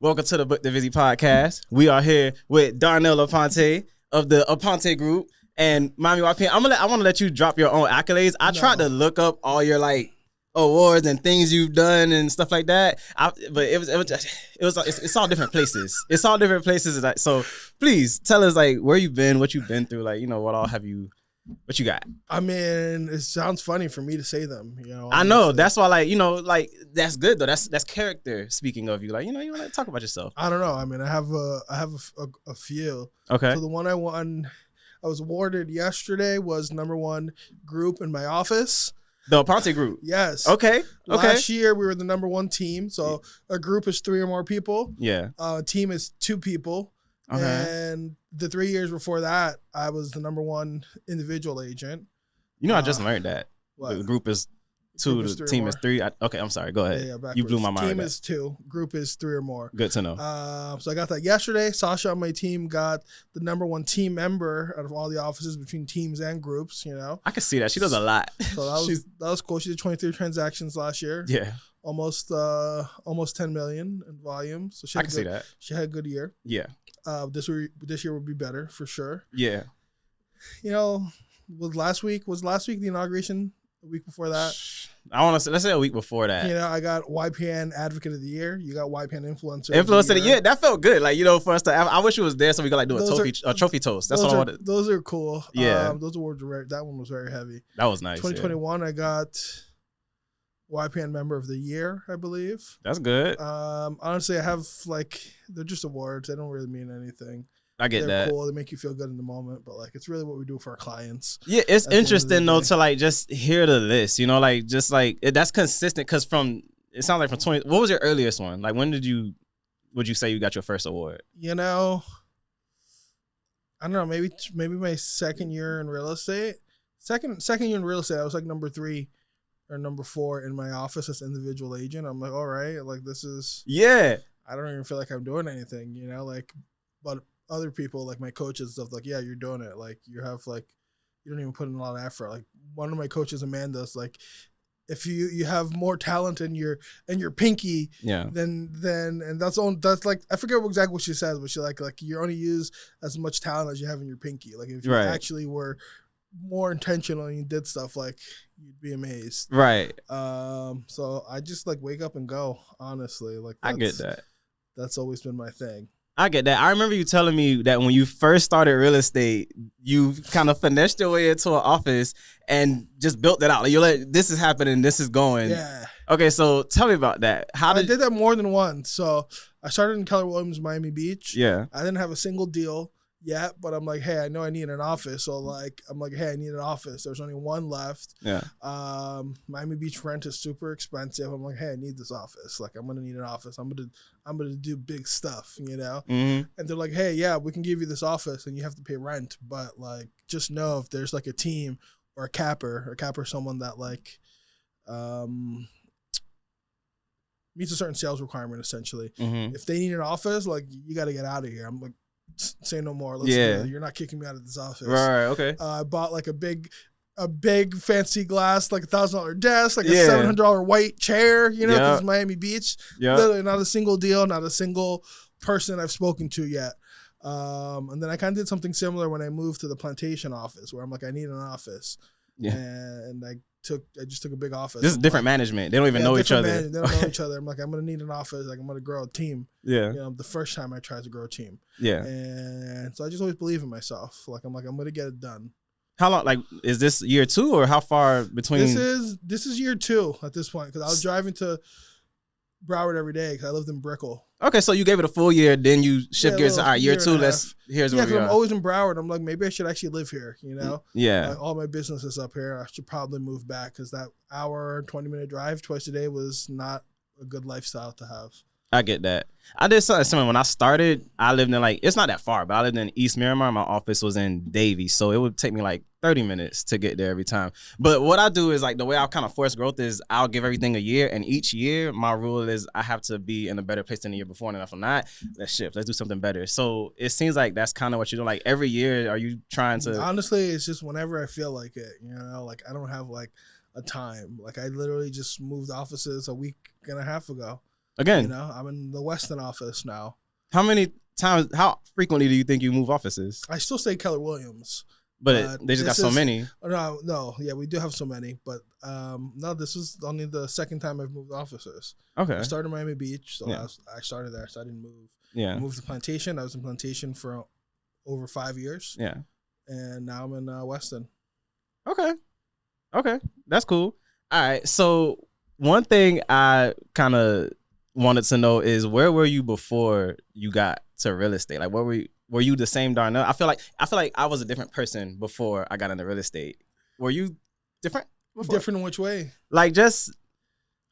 Welcome to the Book the Busy podcast. We are here with Darnell Aponte of the Aponte Group and Mommy YP. I want to let you drop your own accolades. I tried to look up all your awards and things you've done and stuff like that. But it's all different places. It's all different places. So please tell us where you've been, what you've been through. What you got? I mean, it sounds funny for me to say them. I know that's why, that's good though. That's character speaking of you. You want to talk about yourself. I don't know. I mean, I have a few. Okay. So the one I was awarded yesterday was #1 group in my office. The Aponte Group. Yes. Okay. Last year we were the #1 team. So a group is 3 or more people. Yeah. A team is 2 people. Okay. And the 3 years before that, I was the #1 individual agent. I just learned that. What? The group is 2, the team is 3. Okay, I'm sorry. Go ahead. Yeah, you blew my mind. Team is 2, group is 3 or more. Good to know. So I got that yesterday. Sasha on my team got the #1 team member out of all the offices between teams and groups. I can see that. She does a lot. So that was cool. She did 23 transactions last year. Yeah. Almost 10 million in volume. So I can see that. She had a good year. Yeah. This year will be better for sure. Yeah. Was last week the inauguration? A week before that? Let's say a week before that. I got YPN Advocate of the Year. You got YPN Influencer of the Year. That felt good. For us to, I wish it was there so we could do a trophy toast. That's what I wanted. Those are cool. Yeah. Those awards were that one was very heavy. That was nice. 2021, I got YPN Member of the Year, I believe. That's good. Honestly, I have they're just awards. They don't really mean anything. I get They're that. Cool. They make you feel good in the moment, but it's really what we do for our clients. Yeah, it's interesting though to just hear the list. That's consistent because it sounds like from 20. What was your earliest one? When would you say you got your first award? I don't know. Maybe my second year in real estate. Second year in real estate, I was #3 or #4 in my office as individual agent. I'm all right. This is. Yeah. I don't even feel like I'm doing anything. But other people my coaches and stuff yeah, you're doing it. You have you don't even put in a lot of effort. One of my coaches, Amanda's if you have more talent in your pinky, yeah, then and that's I forget exactly what she says, but she you only use as much talent as you have in your pinky. If you actually were more intentional and you did stuff you'd be amazed. Right. So I just wake up and go, honestly. I get that. That's always been my thing. I get that. I remember you telling me that when you first started real estate, you kind of finessed your way into an office and just built it out. You're this is happening, this is going. Yeah. Okay, so tell me about that. I did that more than once. So I started in Keller Williams, Miami Beach. Yeah. I didn't have a single deal yet, but I'm hey, I know I need an office. So hey, I need an office. There's only one left. Yeah. Miami Beach rent is super expensive. I'm hey, I need this office. I'm gonna need an office. I'm gonna do big stuff, Mm-hmm. And they're hey, yeah, we can give you this office and you have to pay rent, but just know if there's a team or a capper someone that meets a certain sales requirement essentially. Mm-hmm. If they need an office, you got to get out of here. I'm say no more. You're not kicking me out of this office. Right. Okay. I bought a big fancy glass, $1,000 desk, a $700 white chair. Because Miami Beach. Yeah. Literally not a single deal, not a single person I've spoken to yet. And then I kind of did something similar when I moved to the plantation office, where I'm I need an office. Yeah. And I just took a big office. This is different management. They don't even know each other. They don't know each other. I'm I'm gonna need an office. I'm gonna grow a team. Yeah. The first time I tried to grow a team. Yeah. And so I just always believe in myself. I'm gonna get it done. How long? Is this year 2 or how far between? This is year 2 at this point because I was driving to Broward every day because I lived in Brickell. Okay, so you gave it a full year, then you shift gears. All right, year 2. Here's where we are. I'm always in Broward. I'm maybe I should actually live here. Yeah. All my business is up here. I should probably move back because that hour 20-minute drive twice a day was not a good lifestyle to have. I get that. I did something similar. When I started, I lived in it's not that far, but I lived in East Miramar. My office was in Davie, so it would take me 30 minutes to get there every time. But what I do is the way I kind of force growth is I'll give everything a year, and each year my rule is I have to be in a better place than the year before, and if I'm not, let's shift. Let's do something better. So it seems like that's kind of what you do. Every year, are you trying to? Honestly, it's just whenever I feel like it. I don't have a time. I literally just moved offices a week and a half ago. Again, I'm in the Weston office now. How frequently do you think you move offices? I still say Keller Williams. But they just got so many. No, yeah, we do have so many. But no, this is only the second time I've moved offices. Okay. I started in Miami Beach, so I started there, so I didn't move. Yeah. I moved to Plantation. I was in Plantation for over 5 years. Yeah. And now I'm in Weston. Okay. That's cool. All right. So one thing I kind of wanted to know is, where were you before you got to real estate? Like, were you the same Darnell? I feel like I was a different person before I got into real estate. Were you different before? Different in which way? Like, just,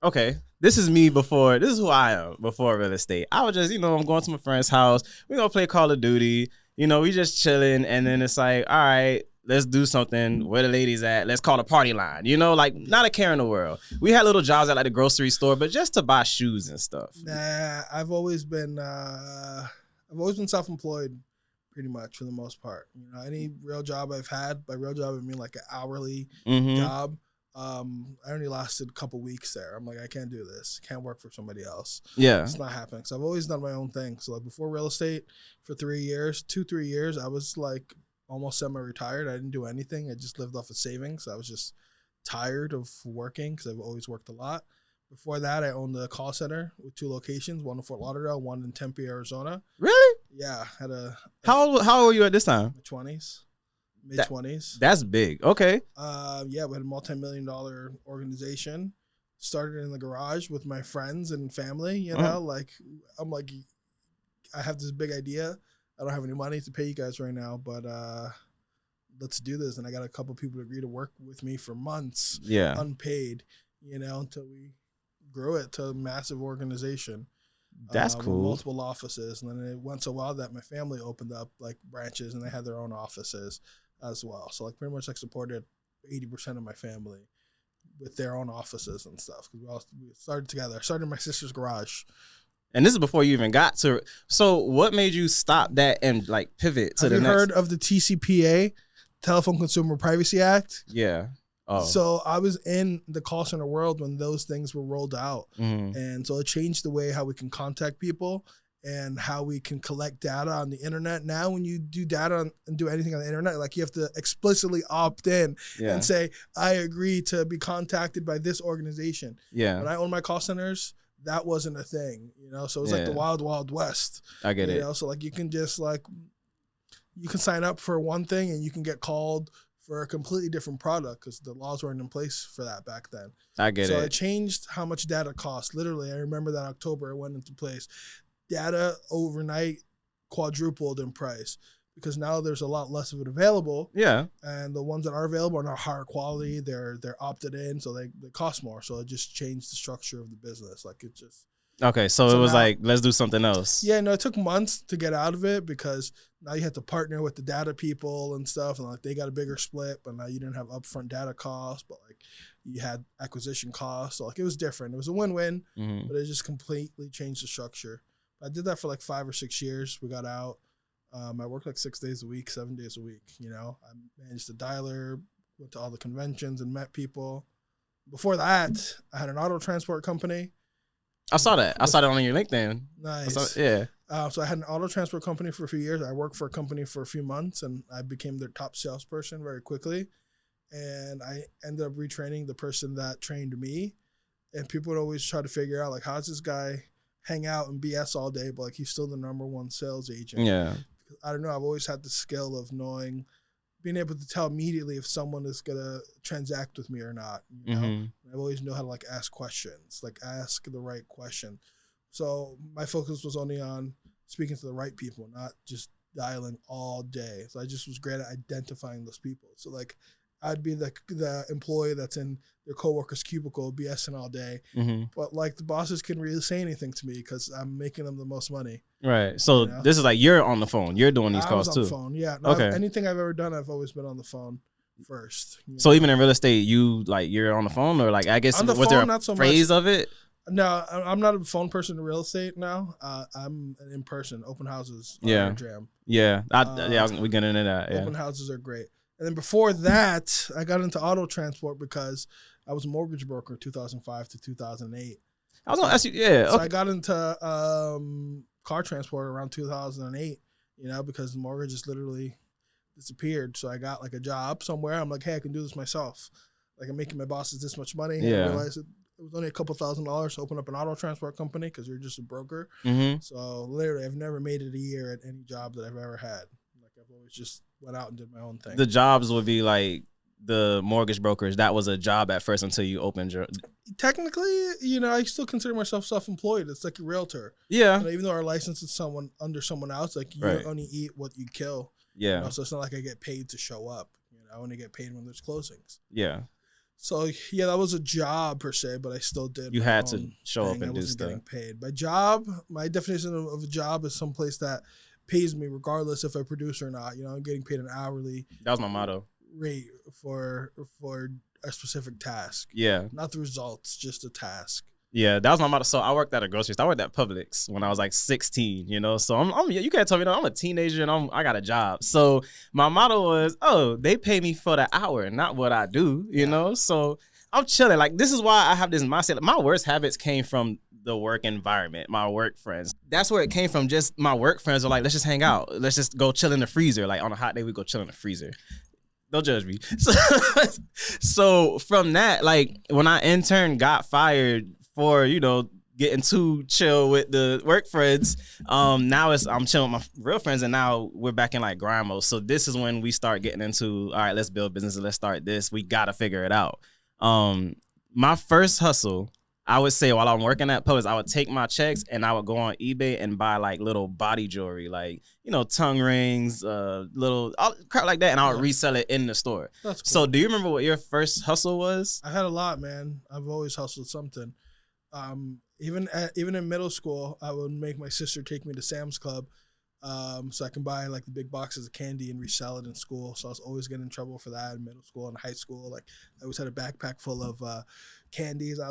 okay, this is me before. This is who I am before real estate. I was just, I'm going to my friend's house. We're going to play Call of Duty. We just chilling. And then it's like, all right, let's do something. Where the ladies at? Let's call the party line. Like, not a care in the world. We had little jobs at like the grocery store, but just to buy shoes and stuff. Nah, I've always been self-employed, pretty much, for the most part. Any real job I've had, by real job I mean like an hourly job. I only lasted a couple weeks there. I'm like, I can't do this. Can't work for somebody else. Yeah, it's not happening. So I've always done my own thing. So like before real estate, for 3 years, 2-3 years, I was like almost semi-retired. I didn't do anything. I just lived off of savings. I was just tired of working because I've always worked a lot. Before that, I owned a call center with 2 locations, one in Fort Lauderdale, one in Tempe, Arizona. Really? Yeah. How old were you at this time? Mid-20s. That's big. Okay. Yeah, we had a multi-million-dollar organization. Started in the garage with my friends and family, like, I'm like, I have this big idea. I don't have any money to pay you guys right now, but let's do this. And I got a couple people to agree to work with me for months, unpaid, until we grew it to a massive organization. That's cool. Multiple offices. And then it went so well that my family opened up like branches and they had their own offices as well. So like pretty much like supported 80% of my family with their own offices and stuff. Because we started together. I started in my sister's garage. And this is before you even got to. So what made you stop that and like pivot to the next? Have you heard of the TCPA, Telephone Consumer Privacy Act? Yeah. Oh. So I was in the call center world when those things were rolled out. Mm-hmm. And so it changed the way how we can contact people and how we can collect data on the internet. Now, when you do data and do anything on the internet, like you have to explicitly opt in and say, I agree to be contacted by this organization. Yeah. When I owned my call centers, that wasn't a thing, so it was like the wild, wild west. I get it. So like you can just you can sign up for one thing and you can get called for a completely different product because the laws weren't in place for that back then. I get it. So it changed how much data cost. Literally, I remember that October it went into place. Data overnight quadrupled in price because now there's a lot less of it available. Yeah. And the ones that are available are not higher quality. They're opted in, so they cost more. So it just changed the structure of the business. Like it just. Okay, so it was now, like, let's do something else. Yeah, no, it took months to get out of it because now you had to partner with the data people and stuff, and like they got a bigger split, but now you didn't have upfront data costs, but like you had acquisition costs. So like it was different. It was a win-win, but it just completely changed the structure. I did that for like 5 or 6 years. We got out. I worked like 6 days a week, 7 days a week. I managed the dialer, went to all the conventions and met people. Before that, I had an auto transport company. I saw that. I saw that on your LinkedIn. Nice. Yeah. So I had an auto transport company for a few years. I worked for a company for a few months, and I became their top salesperson very quickly. And I ended up retraining the person that trained me. And people would always try to figure out, like, how's this guy hang out and BS all day, but like he's still the #1 sales agent. Yeah. I don't know. I've always had the skill of being able to tell immediately if someone is going to transact with me or not. I've always known how to like ask questions, like ask the right question. So my focus was only on speaking to the right people, not just dialing all day. So I just was great at identifying those people. So like I'd be the employee that's in their coworker's cubicle BSing all day. But like the bosses couldn't really say anything to me because I'm making them the most money. Right. So this is like you're on the phone. You're doing these calls too. On the phone. Yeah. No, okay. Anything I've ever done, I've always been on the phone first. So even in real estate, you're on the phone, or like I guess on the was phone, there a not so phrase much. of it? No, I'm not a phone person in real estate now. I'm an in-person. Open houses are a jam. Yeah. We get into that. Yeah. Open houses are great. And then before that, I got into auto transport because I was a mortgage broker 2005 to 2008. I was gonna ask you. Yeah. So Okay. I got into car transport around 2008. You know, because the mortgage just literally disappeared. So I got like a job somewhere. I'm like, hey, I can do this myself. Like I'm making my bosses this much money. And I realized it was only a couple $1,000s to open up an auto transport company because you're just a broker. Mm-hmm. So literally, I've never made it a year at any job that I've ever had. Like I've always just went out and did my own thing. The jobs would be like the mortgage brokers. That was a job at first until you opened your. Technically, you know, I still consider myself self-employed. It's like a realtor. Yeah. You know, even though our license is under someone else, like you only eat what you kill. Yeah. You know, so it's not like I get paid to show up. You know, I only get paid when there's closings. Yeah. So yeah, that was a job per se, but I still did. You had to show up and I do wasn't stuff. getting paid. My job, my definition of a job is someplace that pays me regardless if I produce or not. You know, I'm getting paid an hourly. That was my motto. Rate for a specific task. Yeah. Not the results, just a task. Yeah, that was my motto. So I worked at a grocery store. I worked at Publix when I was like 16, you know. So I'm you can't tell me that I'm a teenager and I got a job. So my motto was, oh, they pay me for the hour, not what I do, you know. So I'm chilling. Like this is why I have this mindset. My worst habits came from the work environment, my work friends. That's where it came from. Just my work friends were like, let's just hang out. Let's just go chill in the freezer. Like on a hot day, we go chill in the freezer. Don't judge me. So from that, like when I interned, got fired for, you know, getting too chill with the work friends. Now I'm chilling with my real friends, and now we're back in like grind mode. So this is when we start getting into, all right, let's build business and let's start this. We gotta figure it out. My first hustle, I would say while I'm working at Publix, I would take my checks and I would go on eBay and buy like little body jewelry, like, you know, tongue rings, little crap like that, and I would resell it in the store. That's cool. So do you remember what your first hustle was? I had a lot, man. I've always hustled something. Even in middle school, I would make my sister take me to Sam's Club, so I can buy like the big boxes of candy and resell it in school. So I was always getting in trouble for that in middle school and high school. Like I always had a backpack full of candies. I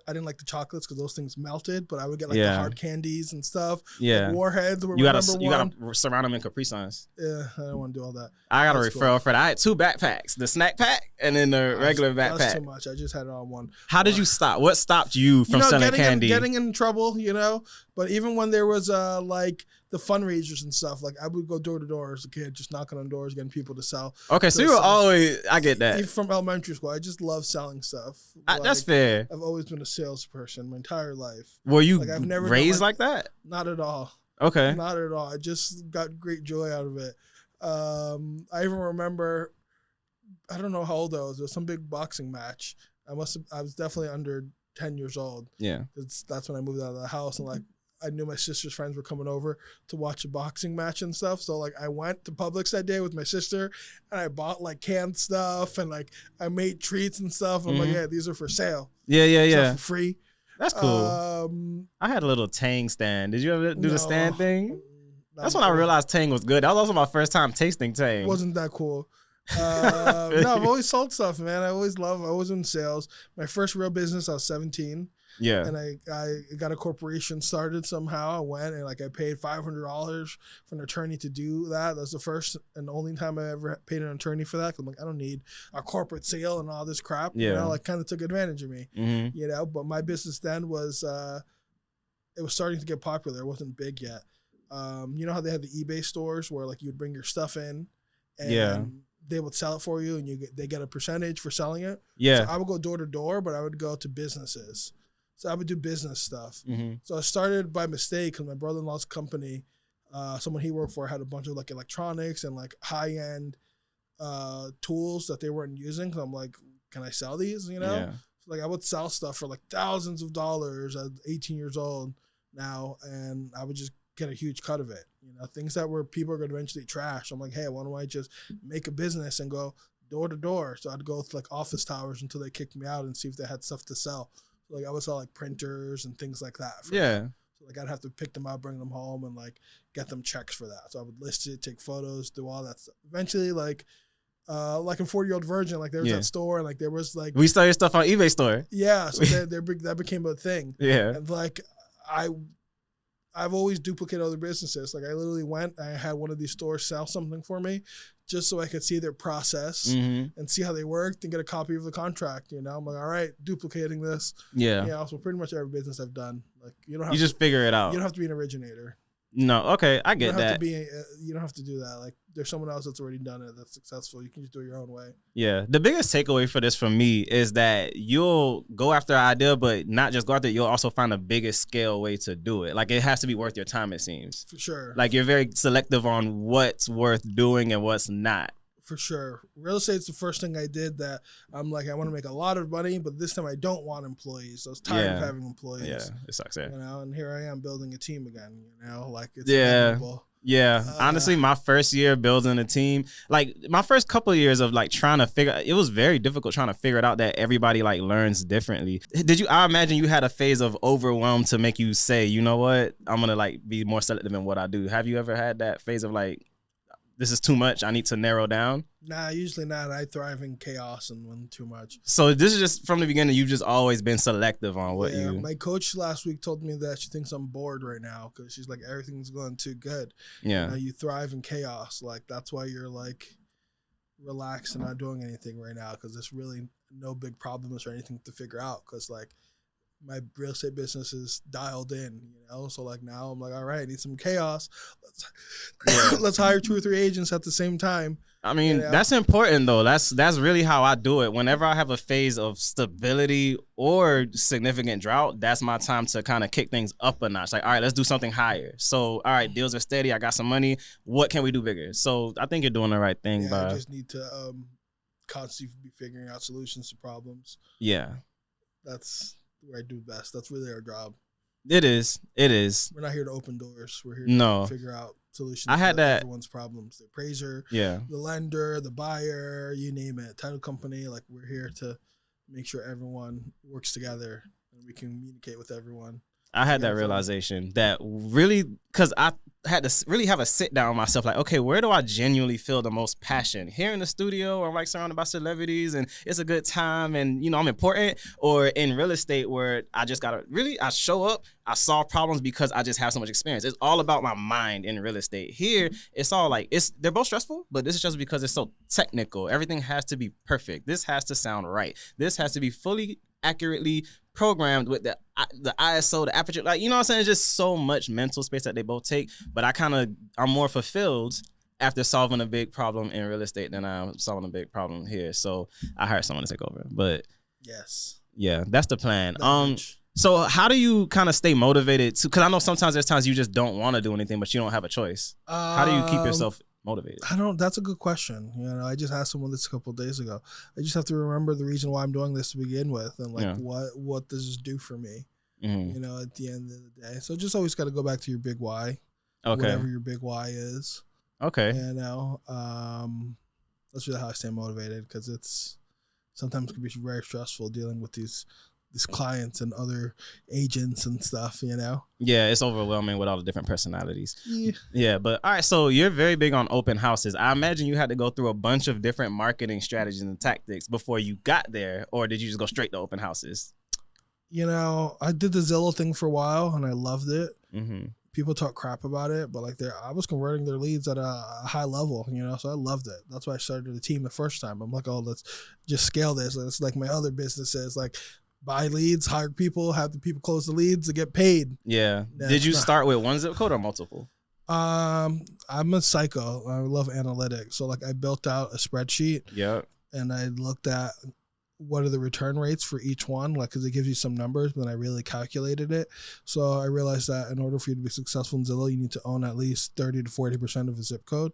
didn't like the chocolates because those things melted, but I would get like the hard candies and stuff. Yeah, like Warheads. You gotta surround them in Capri Suns. Yeah, I don't want to do all that. I got a referral for that. I had 2 backpacks, the snack pack and then the regular backpack. That's too much. I just had it on one. How did you stop? What stopped you from selling candy? Getting in trouble, you know. But even when there was like the fundraisers and stuff, like I would go door to door as a kid, just knocking on doors, getting people to sell. Okay, so you were always, I get that. Even from elementary school, I just love selling stuff. That's fair. I've always been a salesperson my entire life. Were you I've never raised like that? Not at all. Okay. Not at all. I just got great joy out of it. I even remember, I don't know how old I was. There was some big boxing match. I was definitely under 10 years old. Yeah. That's when I moved out of the house, and like I knew my sister's friends were coming over to watch a boxing match and stuff. So like I went to Publix that day with my sister, and I bought like canned stuff, and like I made treats and stuff. I'm like, yeah, these are for sale. Yeah. For free. That's cool. I had a little Tang stand. Did you ever do the stand thing? That's when I realized Tang was good. That was also my first time tasting Tang. Wasn't that cool? No, I've always sold stuff, man. I was in sales. My first real business, I was 17. Yeah. And I got a corporation started somehow. I went and like I paid $500 for an attorney to do that. That's the first and only time I ever paid an attorney for that. I'm like, I don't need a corporate sale and all this crap. Yeah. You know, like kind of took advantage of me. Mm-hmm. You know, but my business then was it was starting to get popular. It wasn't big yet. You know how they had the eBay stores where like you would bring your stuff in and they would sell it for you, and they get a percentage for selling it. Yeah. So I would go door to door, but I would go to businesses. So I would do business stuff. Mm-hmm. So I started by mistake because my brother-in-law's company, someone he worked for, had a bunch of like electronics and like high-end tools that they weren't using. So I'm like, can I sell these? You know, so like I would sell stuff for like thousands of dollars at 18 years old now, and I would just get a huge cut of it. You know, things that were people are going to eventually trash. I'm like, hey, why don't I just make a business and go door to door? So I'd go to like office towers until they kicked me out and see if they had stuff to sell. Like I would sell like printers and things like that. So like I'd have to pick them up, bring them home, and like get them checks for that. So I would list it, take photos, do all that stuff. Eventually, like in 40-Year-Old Virgin, like there was that store, and like there was like we sell your stuff on eBay store. Yeah, so that became a thing. Yeah, and like I've always duplicated other businesses. Like I literally went, I had one of these stores sell something for me just so I could see their process and see how they worked and get a copy of the contract. You know, I'm like, all right, duplicating this. Yeah. You know, so pretty much every business I've done, like you just figure it out. You don't have to be an originator. No, okay, I get that. You don't have to do that. Like, there's someone else that's already done it that's successful. You can just do it your own way. Yeah, the biggest takeaway for this from me is that you'll go after an idea, but not just go after it. You'll also find the biggest scale way to do it. Like, it has to be worth your time, it seems. For sure. Like, you're very selective on what's worth doing and what's not. For sure. Real estate's the first thing I did that I'm like, I want to make a lot of money, but this time I don't want employees. I was tired of having employees. Yeah, it sucks. Yeah. You know, and here I am building a team again, you know, like it's inevitable. Yeah. Honestly, my first year building a team, like my first couple of years of like trying to it was very difficult trying to figure it out that everybody like learns differently. I imagine you had a phase of overwhelm to make you say, you know what, I'm going to like be more selective in what I do. Have you ever had that phase of like, this is too much, I need to narrow down? Nah, usually not. I thrive in chaos and when too much. So this is just from the beginning, you've just always been selective on what you... My coach last week told me that she thinks I'm bored right now because she's like, everything's going too good. Yeah. You know, you thrive in chaos. Like, that's why you're like relaxed and not doing anything right now because there's really no big problems or anything to figure out because like my real estate business is dialed in, you know? So like now I'm like, all right, I need some chaos. Let's hire 2 or 3 agents at the same time. I mean, that's important though. That's really how I do it. Whenever I have a phase of stability or significant drought, that's my time to kind of kick things up a notch. Like, all right, let's do something higher. So, all right, deals are steady. I got some money. What can we do bigger? So I think you're doing the right thing. I just need to constantly be figuring out solutions to problems. Yeah. That's where I do best. That's really our job. It is. We're not here to open doors. We're here to figure out solutions to everyone's problems. The appraiser, the lender, the buyer, you name it, title company. Like, we're here to make sure everyone works together and we communicate with everyone. I had that realization that really, because I had to really have a sit down with myself, like, okay, where do I genuinely feel the most passion? Here in the studio, or I'm like surrounded by celebrities and it's a good time and, you know, I'm important, or in real estate where I just gotta I show up, I solve problems because I just have so much experience. It's all about my mind in real estate. Here, it's all like, they're both stressful, but this is just because it's so technical. Everything has to be perfect. This has to sound right. This has to be fully accurately programmed with the ISO, the aperture, like, you know what I'm saying? It's just so much mental space that they both take. But I'm more fulfilled after solving a big problem in real estate than I'm solving a big problem here. So I hired someone to take over. But yes, yeah, that's the plan. So how do you kind of stay motivated? Because I know sometimes there's times you just don't want to do anything, but you don't have a choice. How do you keep yourself motivated? That's a good question. You know, I just asked someone this a couple of days ago. I just have to remember the reason why I'm doing this to begin with, and like what does this do for me? You know, at the end of the day. So just always got to go back to your big why. Okay. Whatever your big why is. Okay. You know, that's really how I stay motivated because it's sometimes can be very stressful dealing with these clients and other agents and stuff, you know? Yeah, it's overwhelming with all the different personalities. Yeah, but all right, so you're very big on open houses. I imagine you had to go through a bunch of different marketing strategies and tactics before you got there, or did you just go straight to open houses? You know, I did the Zillow thing for a while and I loved it. Mm-hmm. People talk crap about it, but like I was converting their leads at a high level, you know, so I loved it. That's why I started the team the first time. I'm like, oh, let's just scale this. It's like my other businesses, like buy leads, hire people, have the people close the leads to get paid. Yeah. Did you start with one zip code or multiple? I'm a psycho. I love analytics. So like I built out a spreadsheet. Yeah. And I looked at what are the return rates for each one, like, because it gives you some numbers, but then I really calculated it. So I realized that in order for you to be successful in Zillow, you need to own at least 30 to 40% of a zip code.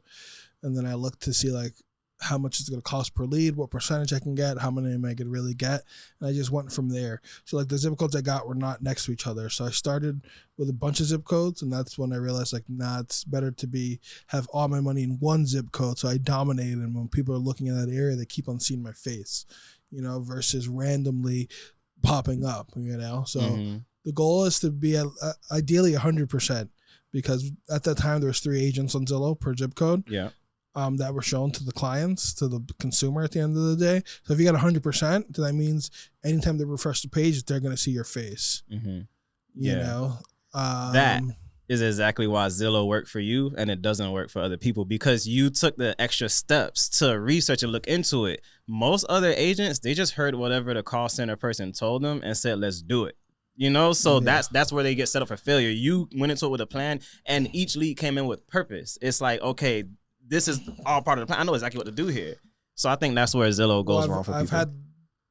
And then I looked to see like how much it's going to cost per lead, what percentage I can get, how many am I going to really get. And I just went from there. So like the zip codes I got were not next to each other. So I started with a bunch of zip codes, and that's when I realized like, nah, it's better to have all my money in one zip code. So I dominated, and when people are looking in that area, they keep on seeing my face, you know, versus randomly popping up, you know? So the goal is to be ideally 100%, because at that time there was 3 agents on Zillow per zip code. Yeah. That were shown to the clients, to the consumer at the end of the day. So if you got 100%, then that means anytime they refresh the page, they're going to see your face. You know? is exactly why Zillow worked for you and it doesn't work for other people, because you took the extra steps to research and look into it. Most other agents, they just heard whatever the call center person told them and said, let's do it. You know, so that's where they get set up for failure. You went into it with a plan, and each lead came in with purpose. It's like, okay, this is all part of the plan. I know exactly what to do here. So I think that's where Zillow goes wrong for people. I've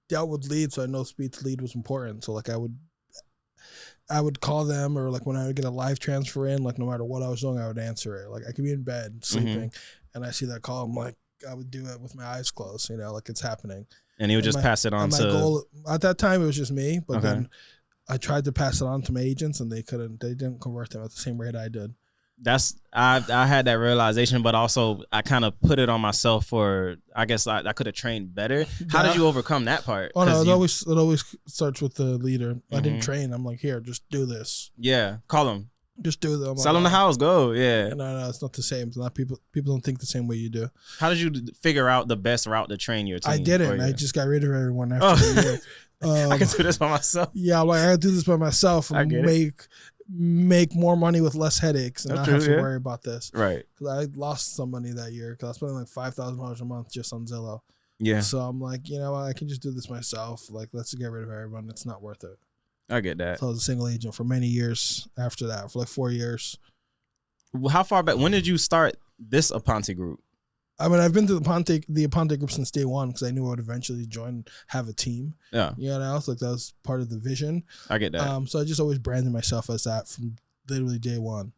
dealt with leads, so I know speed to lead was important. So like I would call them, or like when I would get a live transfer in, like no matter what I was doing, I would answer it. Like I could be in bed sleeping, and I see that call, I'm like, I would do it with my eyes closed, you know, like it's happening. And he would just pass it on to. My goal at that time, it was just me, but then I tried to pass it on to my agents, and they didn't convert them at the same rate I did. I had that realization, but also I kind of put it on myself for, I guess I could have trained better. How did you overcome that part? Oh no, it always starts with the leader. I didn't train. I'm like, here, just do this. Yeah, call them. Just do them. Sell them the house. Go. Yeah. No, it's not the same. It's not people don't think the same way you do. How did you figure out the best route to train your team? I didn't. I just got rid of everyone after the year. I can do this by myself. Yeah, like I gotta do this by myself and make more money with less headaches and not have to worry about this. Right. Because I lost some money that year because I was spending like $5,000 a month just on Zillow. Yeah. So I'm like, you know, I can just do this myself. Like, let's get rid of everyone. It's not worth it. I get that. So I was a single agent for many years after that, for like 4 years. How far back? When did you start this Aponte group? I mean, I've been to the Aponte group since day one because I knew I would eventually have a team. Yeah. You know, so like that was part of the vision. I get that. So I just always branded myself as that from literally day one.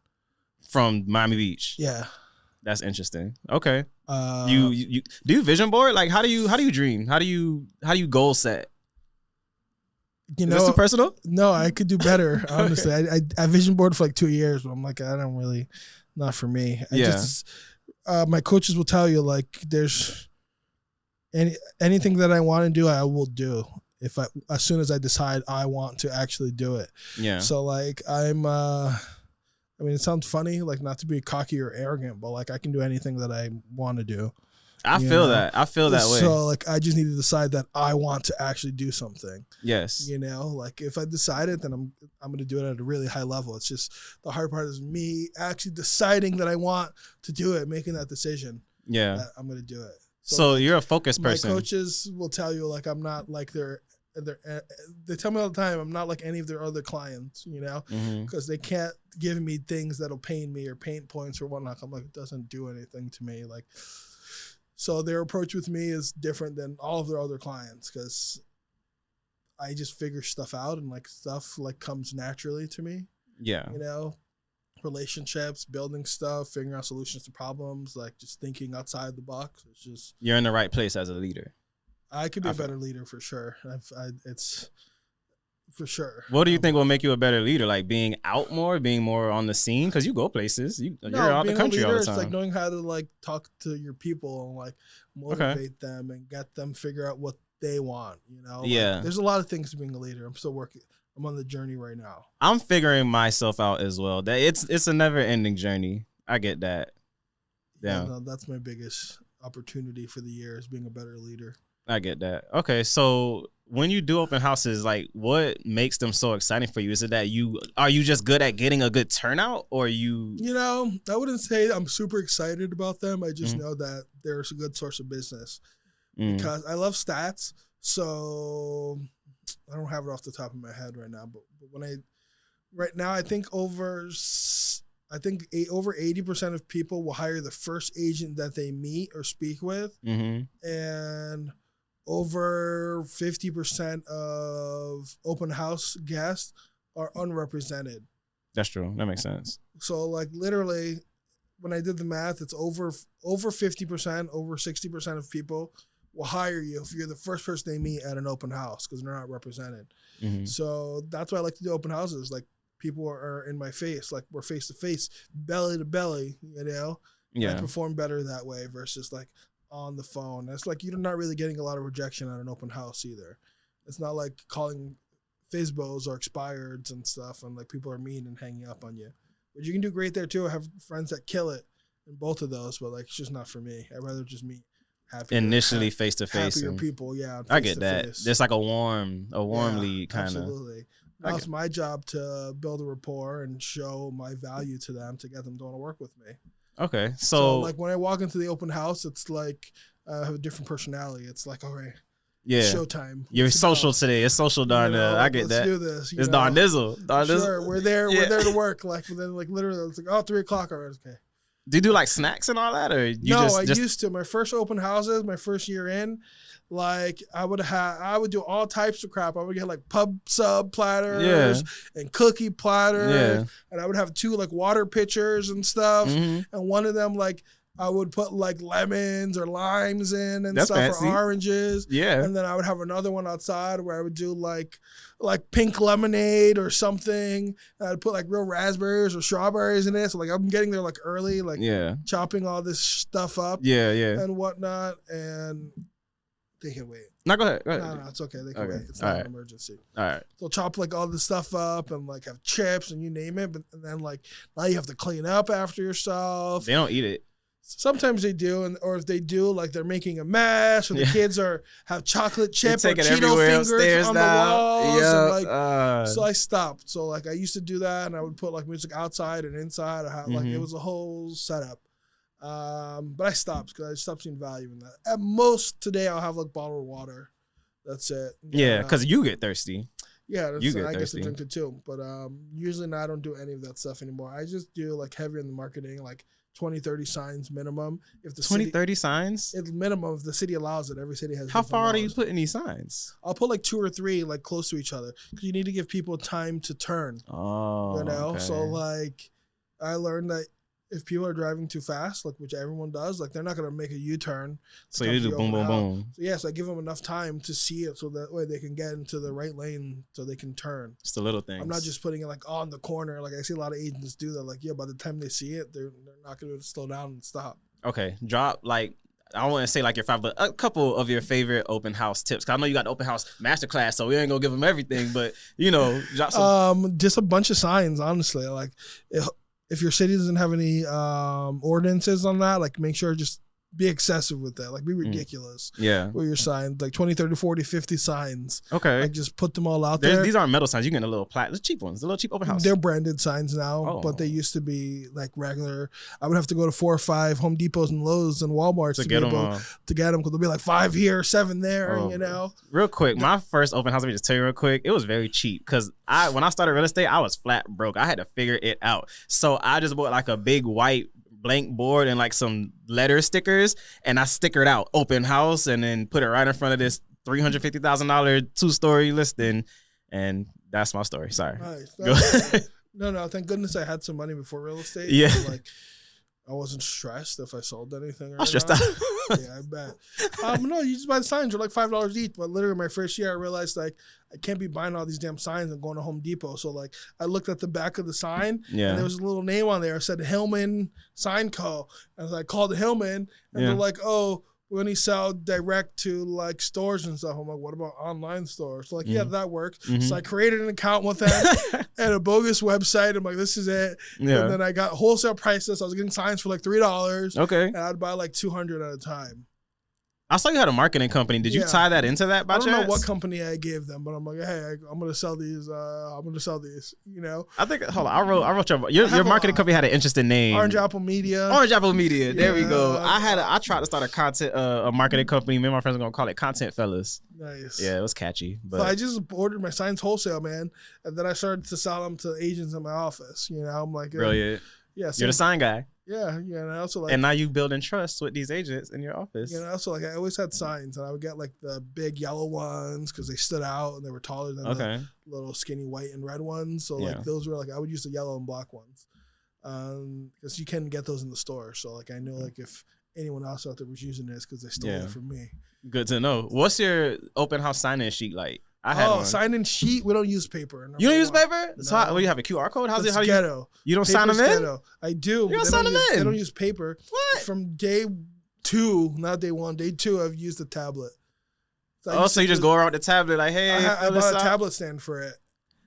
From Miami Beach. Yeah. That's interesting. Okay. You do you vision board? Like how do you dream? How do you goal set? You know, is this too personal? No, I could do better. Honestly, I vision board for like 2 years, but I'm like, I don't really, not for me. My coaches will tell you, like, there's anything that I want to do, I will do as soon as I decide I want to actually do it. Yeah. So like I mean, it sounds funny, like not to be cocky or arrogant, but like I can do anything that I want to do. I feel that way. So like I just need to decide that I want to actually do something. Yes. You know, like if I decide it, then I'm going to do it at a really high level. It's just the hard part is me actually deciding that I want to do it, making that decision. Yeah. That I'm going to do it. So you're a focused person. My coaches will tell you like I'm not like they tell me all the time I'm not like any of their other clients, you know, because they can't give me things that'll pain me or pain points or whatnot. I'm like, it doesn't do anything to me. Like, so their approach with me is different than all of their other clients because I just figure stuff out and like stuff like comes naturally to me. Yeah. You know, relationships, building stuff, figuring out solutions to problems, like just thinking outside the box. It's just, you're in the right place as a leader. I could be a better leader for sure. It's for sure. What do you think will make you a better leader? Like being out more, being more on the scene? Because you go places. You're out the country all the time. It's like knowing how to like talk to your people and like motivate them and get them figure out what they want. You know, like, there's a lot of things to being a leader. I'm still working. I'm on the journey right now. I'm figuring myself out as well. That it's a never ending journey. I get that. Yeah, no, that's my biggest opportunity for the year is being a better leader. I get that. Okay, so when you do open houses, like what makes them so exciting for you? Is it that are you just good at getting a good turnout, or you? You know, I wouldn't say I'm super excited about them. I just know that there's a good source of business because I love stats. So I don't have it off the top of my head right now, but I think over 80% of people will hire the first agent that they meet or speak with, and over 50% of open house guests are unrepresented. That's true. That makes sense. So like literally when I did the math, it's over 50%, over 60% of people will hire you if you're the first person they meet at an open house because they're not represented. So that's why I like to do open houses. Like people are in my face, like we're face to face, belly to belly, you know? Yeah. I perform better that way versus like on the phone. It's like you're not really getting a lot of rejection at an open house either. It's not like calling FSBOs or expireds and stuff and like people are mean and hanging up on you. But you can do great there too. I have friends that kill it in both of those, but like it's just not for me. I'd rather just meet face to face. Happier people, yeah. I get that. There's like a warm lead kind of. Absolutely. Now it's my job to build a rapport and show my value to them to get them to want to work with me. Okay, so like when I walk into the open house, it's like I have a different personality. It's like, okay, it's showtime. You're social today. It's social, Darnell. I get that. Let's do this. It's Darnizzle. Sure, we're there. We're there to work. Like, then, like literally, it's like 3:00 already. Okay. Do you do like snacks and all that, or I used to. My first open houses, my first year in, like I would do all types of crap. I would get like pub sub platters and cookie platters, and I would have 2 like water pitchers and stuff, and one of them like I would put like lemons or limes in and stuff, fancy. Or oranges, and then I would have another one outside where I would do like pink lemonade or something. And I'd put like real raspberries or strawberries in it. So like I'm getting there like early, like chopping all this stuff up, and whatnot. And they can wait. No, go ahead. No, it's okay. They can wait. It's not an emergency. All right. They'll chop like all this stuff up and like have chips and you name it. But and then like now you have to clean up after yourself. They don't eat it. Sometimes they do, or if they do, like they're making a mess, or the kids have chocolate chip or Cheeto fingers on the walls. And so I stopped. So like I used to do that, and I would put like music outside and inside. I had like it was a whole setup. But I stopped because I stopped seeing value in that. At most today, I'll have like bottled water. That's it. Yeah, because you get thirsty. Yeah, I guess I drink it too. But usually now I don't do any of that stuff anymore. I just do like heavier in the marketing, like 20, 30 signs minimum. If the 20, 30 signs? It's minimum if the city allows it. Every city has. How far are you putting these signs? I'll put like 2 or 3 like close to each other because you need to give people time to turn. Oh, you know. Okay. So like, I learned that if people are driving too fast, like which everyone does, like they're not gonna make a U-turn. So you do boom, boom, boom. So yes, I give them enough time to see it, so that way they can get into the right lane, so they can turn. It's the little things. I'm not just putting it like on the corner. Like I see a lot of agents do that. Like by the time they see it, they're not gonna slow down and stop. Okay, drop like. I don't want to say like your 5, but a couple of your favorite open house tips. Cause I know you got the open house masterclass, so we ain't gonna give them everything, but drop some. Just a bunch of signs, honestly. Like if your city doesn't have any ordinances on that, like make sure just be excessive with that. Like be ridiculous. Yeah. With your signs, like 20, 30, 40, 50 signs. Okay. Like just put them all out there. These aren't metal signs. You get a little the cheap ones, the little cheap open house. They're branded signs now, but they used to be like regular. I would have to go to 4 or 5 Home Depots and Lowe's and Walmarts to get them because they'll be like 5 here, 7 there, Real quick, my first open house, let me just tell you real quick, it was very cheap because when I started real estate, I was flat broke. I had to figure it out. So I just bought like a big white blank board and like some letter stickers, and I stickered out open house and then put it right in front of this $350,000 2-story listing, and that's my story. Sorry. Nice. No, thank goodness I had some money before real estate. Yeah. Like I wasn't stressed if I sold anything. I was stressed out. Yeah, I bet. No, you just buy the signs. They're like $5 each. But literally my first year, I realized like I can't be buying all these damn signs and going to Home Depot. So like I looked at the back of the sign, and there was a little name on there. It said Hillman Sign Co. And I called Hillman, and they're like, "Oh, we only sell direct to like stores and stuff." I'm like, "What about online stores?" So like, yeah, that works. So I created an account with them and a bogus website. I'm like, "This is it." Yeah. And then I got wholesale prices. I was getting signs for like $3. Okay. And I'd buy like 200 at a time. I saw you had a marketing company. Did you tie that into that by chance? I don't know what company I gave them, but I'm like, hey, I'm gonna sell these. I think. Hold on. I wrote your marketing company had an interesting name. Orange Apple Media. Orange Apple Media. There we go. I tried to start a marketing company. Me and my friends are gonna call it Content Fellas. Nice. Yeah, it was catchy. But so I just ordered my signs wholesale, man, and then I started to sell them to agents in my office. I'm like, brilliant. Yeah, you're the sign guy. Yeah, so like, and now you building trust with these agents in your office. So like I always had signs, and I would get like the big yellow ones because they stood out and they were taller than the little skinny white and red ones. So like those were like I would use the yellow and black ones, because you can get those in the store. So like I know like if anyone else out there was using this because they stole it from me. Good to know. What's your open house sign-in sheet like? I had one. Sign-in sheet. We don't use paper. You don't use paper? No. So you have a QR code? How's it? How ghetto. You don't sign them in? Ghetto. I do. You don't sign them in? They don't use paper. What? From day 2, not day 1. Day 2, I've used the tablet. So you just go around with the tablet like, hey, I bought a tablet stand for it.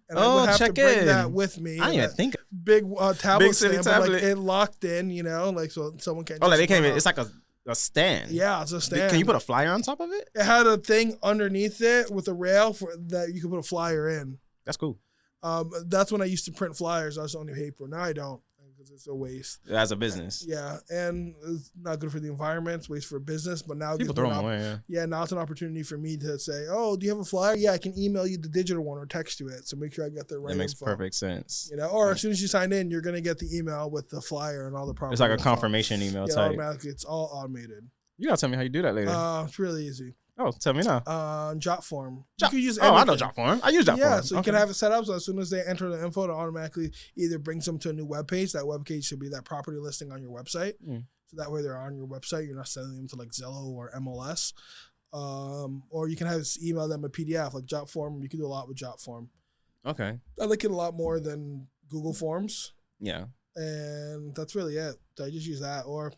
And I would have to bring that with me. I didn't even think of big tablet stand, but like it locked in, like so someone can't. Like they came in. It's like a stand. Yeah, it's a stand. Can you put a flyer on top of it? It had a thing underneath it with a rail that you could put a flyer in. That's cool. That's when I used to print flyers. I was on paper. Now I don't because it's a waste. As a business. Yeah, and it's not good for the environment. It's waste for business. But now people throw them away. Yeah, now it's an opportunity for me to say, "Oh, do you have a flyer? Yeah, I can email you the digital one or text you it. So make sure I get the right. That makes info. perfect sense. You know, or as soon as you sign in, you're gonna get the email with the flyer and all the proper. It's like a info. confirmation email type. Automatically, it's all automated. You gotta tell me how you do that later. It's really easy. Oh, tell me now. Jotform. You can use I know Jotform. I use Jotform. Yeah, so you can have it set up so as soon as they enter the info, it automatically either brings them to a new web page. That web page should be that property listing on your website. So that way they're on your website. You're not sending them to like Zillow or MLS. Or you can have email them a PDF like Jotform. You can do a lot with Jotform. Okay. I like it a lot more than Google Forms. Yeah. And that's really it. I just use that, or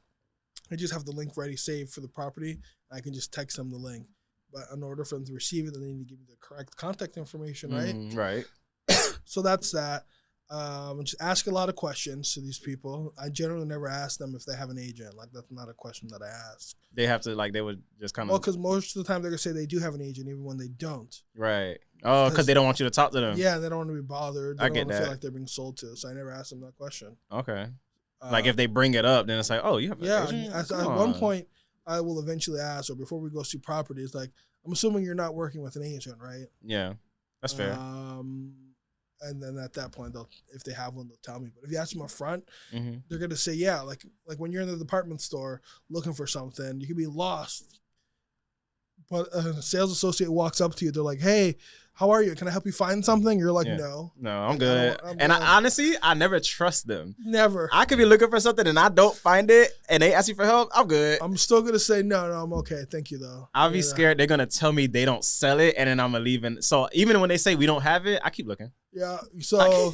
I just have the link ready saved for the property. I can just text them the link. But in order for them to receive it, they need to give me the correct contact information, right? Right. So that's that. Just ask a lot of questions to these people. I generally never ask them if they have an agent. Like, that's not a question that I ask. They have to, like, they would just kind of... Well, because most of the time they're going to say they do have an agent, even when they don't. Right. Oh, because they don't want you to talk to them. Yeah, they don't want to be bothered. They I don't get want to that. feel like they're being sold to. So I never ask them that question. Okay. Like, if they bring it up, then it's like, oh, you have an agent? At one point, I will eventually ask, or before we go see properties, like, I'm assuming you're not working with an agent, right? Yeah, that's fair. And then at that point, if they have one, they'll tell me. But if you ask them up front, Mm-hmm. they're gonna say, yeah. Like when you're in the department store looking for something, you could be lost. But a sales associate walks up to you, they're like, "Hey, how are you? Can I help you find something?" You're like, "No, I'm good." I honestly, I never trust them. Never. I could be looking for something and I don't find it, and they ask you for help. I'm good. I'm still gonna say no. I'm okay. Thank you, though. I'll be scared they're gonna tell me they don't sell it, and then I'm gonna leave. So even when they say we don't have it, I keep looking. Yeah. So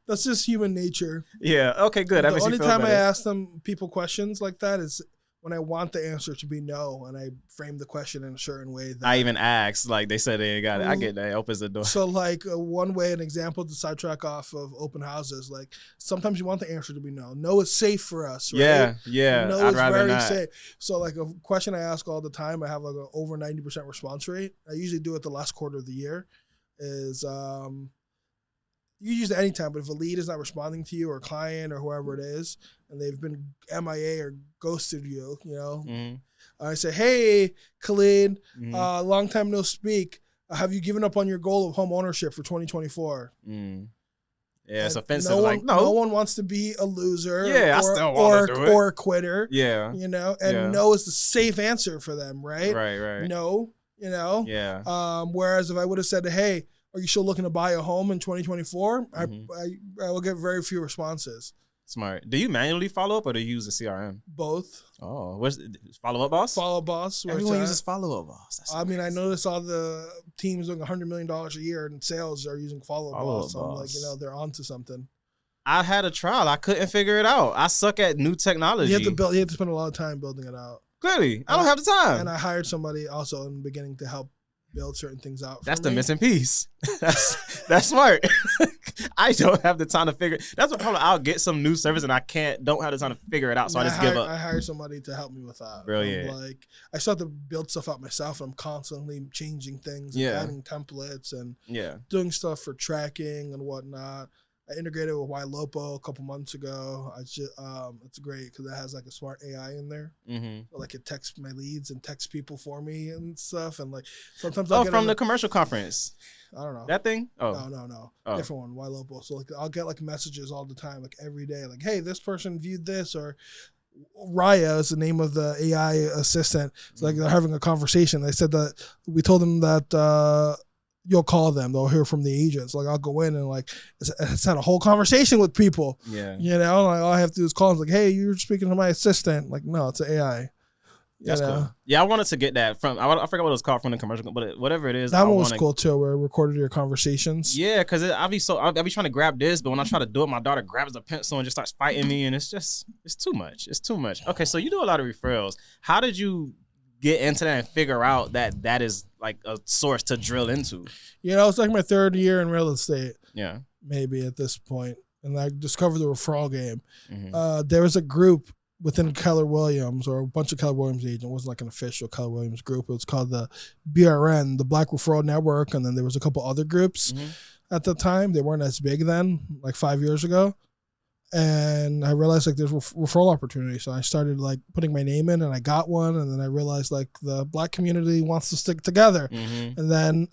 that's just human nature. Yeah. Okay. Good. The only time I ask them people questions like that is when I want the answer to be no, and I frame the question in a certain way. That I even ask, like they said they ain't got it. I get that. It opens the door. So like one way, an example to sidetrack off of open houses, like sometimes you want the answer to be no. No is safe for us, right? Yeah. No I'd is rather very not. safe. So like a question I ask all the time, I have like an over 90% response rate. I usually do it the last quarter of the year. Is you use it anytime, but if a lead is not responding to you or a client or whoever it is, and they've been MIA or ghosted you, I say, hey, Khalid, long time no speak. Have you given up on your goal of home ownership for 2024? Yeah, it's offensive. No one wants to be a loser. Yeah, I still want to do it. Or a quitter. Yeah. No is the safe answer for them, right? Right. No, Yeah. Whereas if I would have said, hey, are you still looking to buy a home in 2024? I will get very few responses. Smart. Do you manually follow up or do you use a CRM? Both. Oh, what's Follow Up Boss? Follow Up Boss. Everyone uses Follow Up Boss. I noticed all the teams doing $100 million a year in sales are using Follow Up Boss. So I'm like, they're onto something. I had a trial. I couldn't figure it out. I suck at new technology. You have to spend a lot of time building it out. Clearly, I don't have the time. And I hired somebody also in the beginning to help build certain things out. That's the missing piece. That's smart. I don't have the time to figure. That's the problem. I'll get some new service and don't have the time to figure it out. So I just give up. I hired somebody to help me with that. Brilliant. I start to build stuff out myself. I'm constantly changing things, and adding templates, and doing stuff for tracking and whatnot. I integrated with YLopo a couple months ago. It's great because it has like a smart AI in there. Like it texts my leads and texts people for me and stuff. And like sometimes I'll get from the commercial conference. I don't know. That thing? Oh. No. Different one, YLopo. So like I'll get like messages all the time, like every day, like, hey, this person viewed this, or Raya is the name of the AI assistant. So like they're having a conversation. They said that we told them that you'll call them. They'll hear from the agents. Like I'll go in and like it's had a whole conversation with people. Yeah. Like all I have to do is call them. Like, hey, you're speaking to my assistant. Like, no, it's an AI. That's cool. Yeah, I wanted to get that from. I forgot what it was called from the commercial, but whatever it is, that one was cool too, where it recorded your conversations. Yeah, because I'll be trying to grab this, but when I try to do it, my daughter grabs a pencil and just starts fighting me, and it's too much. It's too much. Okay, so you do a lot of referrals. How did you get into that and figure out that is like a source to drill into? It's like my third year in real estate. Yeah, maybe at this point, and I discovered the referral game. There was a group within Keller Williams, or a bunch of Keller Williams agents. It wasn't like an official Keller Williams group. It was called the BRN, the Black Referral Network, and then there was a couple other groups. at the time. They weren't as big then, like 5 years ago. And I realized like there's referral opportunity. So I started like putting my name in and I got one. And then I realized like the Black community wants to stick together. And then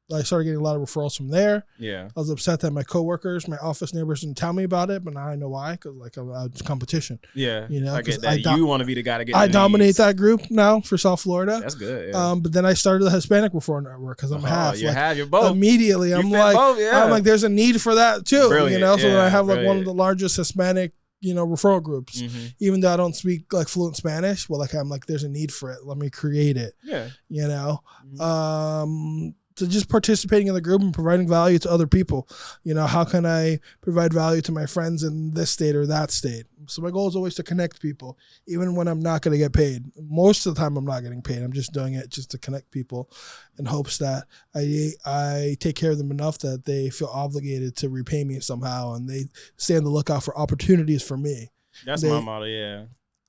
I started getting a lot of referrals from there. Yeah. I was upset that my coworkers, my office neighbors didn't tell me about it, but now I know why, because like it's competition. Yeah. You know, I get that. You want to be the guy to get I dominate leads. that group now for South Florida. That's good. Yeah. But then I started the Hispanic referral network because I'm half. You're like, half. You're both. Immediately, I'm like, both, yeah. I'm like, there's a need for that too. Brilliant. You know, so then I have like one of brilliant. the largest Hispanic, you know, referral groups. Even though I don't speak like fluent Spanish, well, like I'm like, there's a need for it. Let me create it. Yeah. You know, so just participating in the group and providing value to other people. You know, how can I provide value to my friends in this state or that state? So my goal is always to connect people, even when I'm not going to get paid. Most of the time I'm not getting paid. I'm just doing it just to connect people in hopes that I take care of them enough that they feel obligated to repay me somehow and they stay on the lookout for opportunities for me. That's my motto, yeah.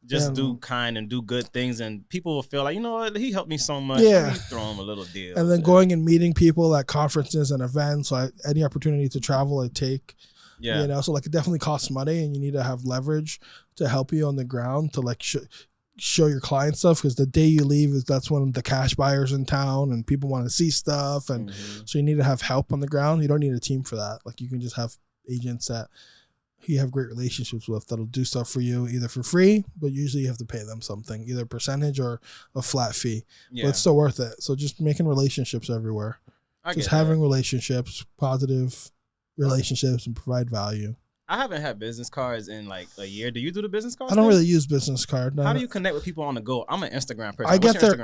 Just do kind and do good things, and people will feel like, you know what, he helped me so much. Yeah. Let me throw him a little deal. And then going and meeting people at conferences and events, like any opportunity to travel, I take. Yeah. You know, so like it definitely costs money, and you need to have leverage to help you on the ground to like show your clients stuff, because the day you leave that's when the cash buyers in town and people want to see stuff, and so you need to have help on the ground. You don't need a team for that. Like you can just have agents that you have great relationships with that'll do stuff for you either for free, but usually you have to pay them something, either a percentage or a flat fee. Yeah. But it's still worth it. So just making relationships everywhere. Just having relationships, positive relationships, and provide value. I haven't had business cards in like a year. Do you do the business cards? I don't really use business card. No. How do you connect with people on the go? I'm an Instagram person.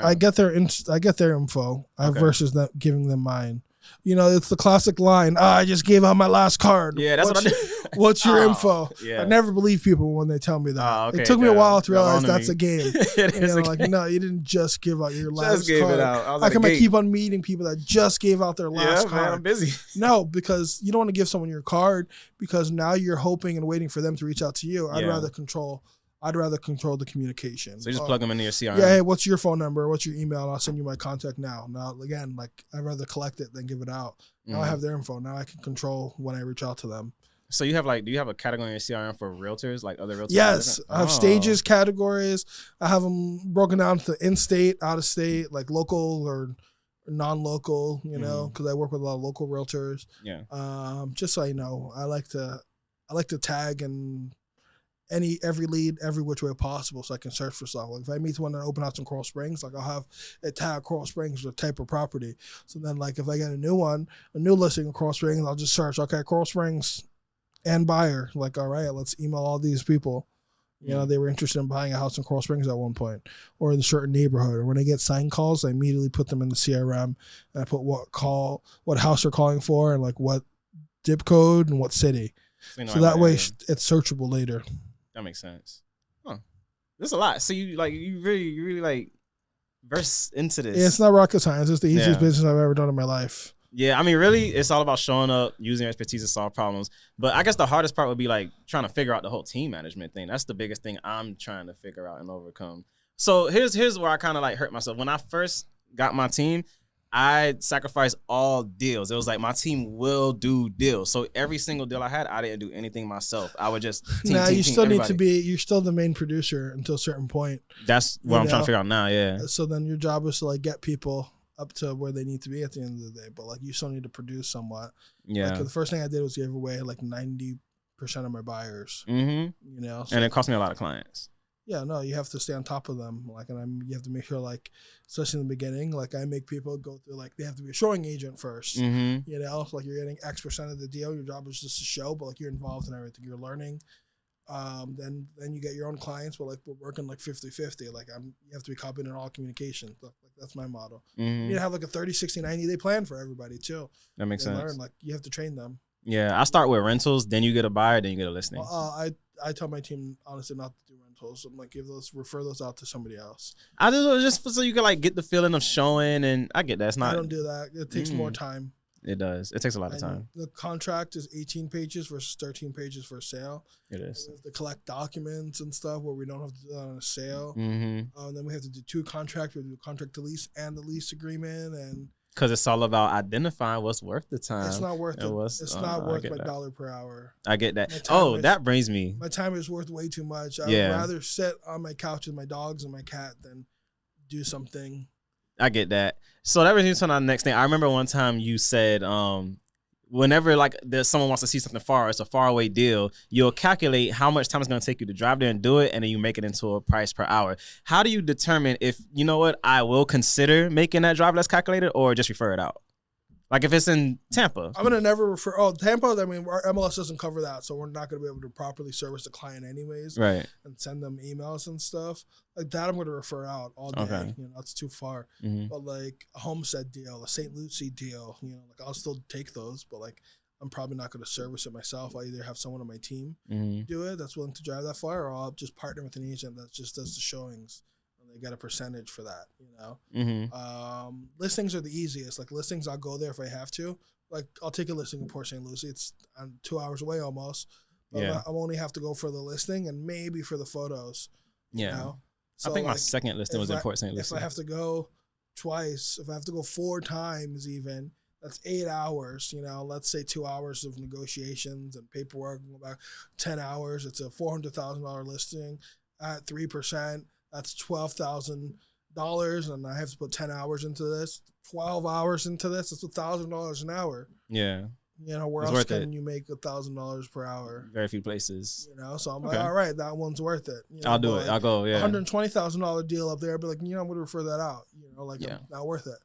I get their info versus them giving them mine. You know, it's the classic line, I just gave out my last card. Yeah, that's what I did. What's your info? Yeah. I never believe people when they tell me that. Okay, it took me a while to realize that's a game. It is like, no, you didn't just give out your last just gave card. It out. How come I keep on meeting people that just gave out their last card? Man, I'm busy. No, because you don't want to give someone your card because now you're hoping and waiting for them to reach out to you. I'd rather control the communication. So you just plug them into your CRM. Yeah, hey, what's your phone number? What's your email? I'll send you my contact now. Now, again, like I'd rather collect it than give it out. Now I have their info. Now I can control when I reach out to them. So you have do you have a category in your CRM for realtors, like other realtors? Yes, I have stages, categories. I have them broken down to in-state, out-of-state, like local or non-local, you know, because I work with a lot of local realtors. Yeah. Just so you know, I like to tag and every lead every which way possible so I can search for stuff. Like if I meet someone in open house in Coral Springs, like I'll have a tag Coral Springs with a type of property. So then like if I get a new listing in Coral Springs, I'll just search, okay, Coral Springs and buyer. Like, all right, let's email all these people. You know, they were interested in buying a house in Coral Springs at one point or in a certain neighborhood. Or when I get sign calls, I immediately put them in the CRM and I put what house they're calling for and like what zip code and what city. So that way it's searchable later. That makes sense. Huh. There's a lot. So you really like verse into this. Yeah, it's not rocket science. It's the easiest business I've ever done in my life. Yeah, I mean, really, it's all about showing up, using your expertise to solve problems. But I guess the hardest part would be like trying to figure out the whole team management thing. That's the biggest thing I'm trying to figure out and overcome. So here's where I kind of like hurt myself. When I first got my team, I sacrificed all deals. It was like my team will do deals. So every single deal I had, I didn't do anything myself. I would just you still need to be. You're still the main producer until a certain point. That's what I'm trying to figure out now. Yeah. So then your job is to like get people up to where they need to be at the end of the day. But like you still need to produce somewhat. Yeah. Like, the first thing I did was give away like 90% of my buyers. You know, so, and it cost me a lot of clients. Yeah, no, you have to stay on top of them. Like, and you have to make sure, like, especially in the beginning, like, I make people go through, like, they have to be a showing agent first. You know, so, like, you're getting X% of the deal. Your job is just to show, but, like, you're involved in everything. You're learning. Then you get your own clients, but, like, we're working, like, 50-50. Like, you have to be copied in all communication. Like, that's my model. You need to have, like, a 30, 60, 90-day plan for everybody, too. That makes sense. Learn. Like, you have to train them. Yeah, I start with rentals, then you get a buyer, then you get a listing. I tell my team honestly not to do rentals. I'm like, refer those out to somebody else. I do it just so you can like get the feeling of showing, and I get that. It's not. I don't do that. It takes more time. It does. It takes a lot of time. The contract is 18 pages versus 13 pages for a sale. It is. We have to collect documents and stuff where we don't have to do that on a sale. Then we have to do 2 contracts. We have to do contract to lease and the lease agreement and. Because it's all about identifying what's worth the time. It's not worth it. It's not worth my $1 per hour. I get that. Oh, that brings me. My time is worth way too much. I would rather sit on my couch with my dogs and my cat than do something. I get that. So that brings me to the next thing. I remember one time you said, whenever like there's someone wants to see something far, it's a far away deal, you'll calculate how much time it's going to take you to drive there and do it, and then you make it into a price per hour. How do you determine if, you know what, I will consider making that drive less calculated or just refer it out? Like if it's in Tampa. I'm going to never refer. Oh, Tampa, I mean, our MLS doesn't cover that, so we're not going to be able to properly service the client anyways. Right. And send them emails and stuff. Like that, I'm going to refer out all day. Okay. You know, that's too far. Mm-hmm. But like a Homestead deal, a St. Lucie deal, you know, like I'll still take those, but like I'm probably not going to service it myself. I'll either have someone on my team do it that's willing to drive that far, or I'll just partner with an agent that just does the showings. They get a percentage for that, you know. Mm-hmm. Listings are the easiest. Like listings, I'll go there if I have to. Like I'll take a listing in Port St. Lucie. It's 2 hours away almost. But I only have to go for the listing and maybe for the photos. Yeah. You know? So I think my second listing was in Port St. Lucie. If I have to go twice, if I have to go 4 times even, that's 8 hours. You know, let's say 2 hours of negotiations and paperwork. About 10 hours. It's a $400,000 listing at 3%. That's $12,000, and I have to put 10 hours into this, 12 hours into this. It's $1,000 an hour. Yeah. You know, where else can you make $1,000 per hour? Very few places. You know, so I'm like, all right, that one's worth it. You know, I'll do it. I'll go, yeah. $120,000 deal up there, I'd be like, you know, I'm going to refer that out. You know, like, not worth it.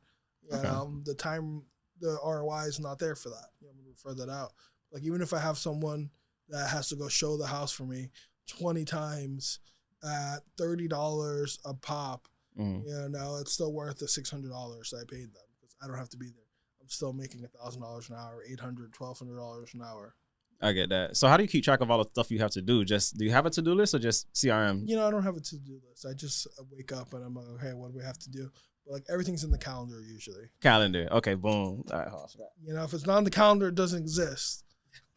You know, the time, the ROI is not there for that. You know, I'm going to refer that out. Like, even if I have someone that has to go show the house for me 20 times, at $30 a pop, you know, it's still worth the $600 I paid them because I don't have to be there. I'm still making $1,000 an hour, $800, $1,200 an hour. I get that. So how do you keep track of all the stuff you have to do? Just do you have a to-do list or just CRM? You know, I don't have a to-do list. I just wake up and I'm like, okay, what do we have to do? But like everything's in the calendar usually. Calendar. Okay, boom. All right, you know, if it's not on the calendar, it doesn't exist.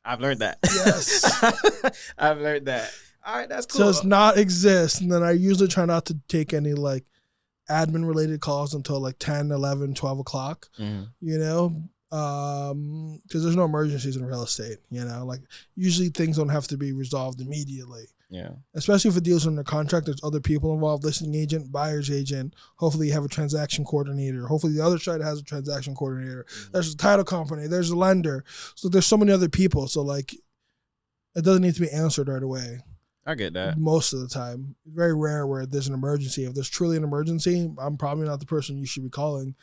I've learned that. Yes. I've learned that. All right, that's cool. So it's not exist. And then I usually try not to take any like admin related calls until like 10, 11, 12 o'clock, you know, because there's no emergencies in real estate, you know, like usually things don't have to be resolved immediately. Yeah. Especially if a deal's under contract, there's other people involved, listing agent, buyer's agent. Hopefully you have a transaction coordinator. Hopefully the other side has a transaction coordinator. There's a title company. There's a lender. So there's so many other people. So like it doesn't need to be answered right away. I get that. Most of the time. Very rare where there's an emergency. If there's truly an emergency, I'm probably not the person you should be calling.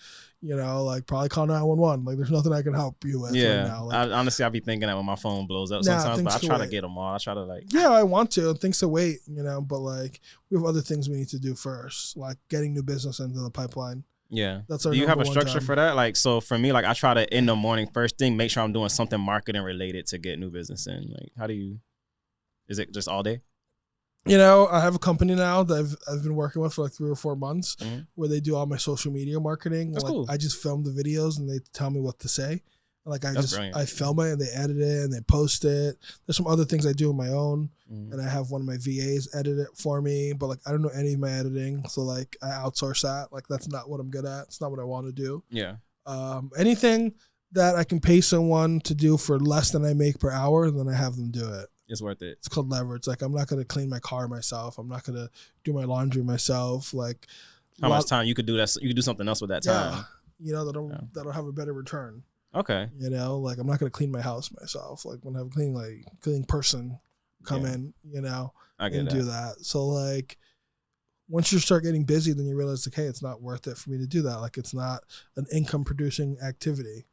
You know, like probably call 911. Like there's nothing I can help you with right now. Like, honestly, I'll be thinking that when my phone blows up sometimes, but I try to get them all. I try to like. Yeah, I want to. Things to wait, you know, but like we have other things we need to do first, like getting new business into the pipeline. Yeah. That's our Do you have a structure for that? Like, so for me, like I try to in the morning, first thing, make sure I'm doing something marketing related to get new business in. Like, how do you, is it just all day? You know, I have a company now that I've been working with for like 3 or 4 months where they do all my social media marketing. That's like, cool. I just film the videos and they tell me what to say. Like I film it and they edit it and they post it. There's some other things I do on my own and I have one of my VAs edit it for me, but like I don't know any of my editing. So like I outsource that. Like that's not what I'm good at. It's not what I want to do. Yeah. Anything that I can pay someone to do for less than I make per hour, then I have them do it. It's worth it. It's called leverage. Like I'm not going to clean my car myself. I'm not going to do my laundry myself. Like how much time you could do that? You could do something else with that time. Yeah, you know, that'll have a better return. Okay. You know, like I'm not going to clean my house myself. Like when I have a cleaning person come in, you know, do that. So like once you start getting busy, then you realize, like, hey, it's not worth it for me to do that. Like it's not an income producing activity.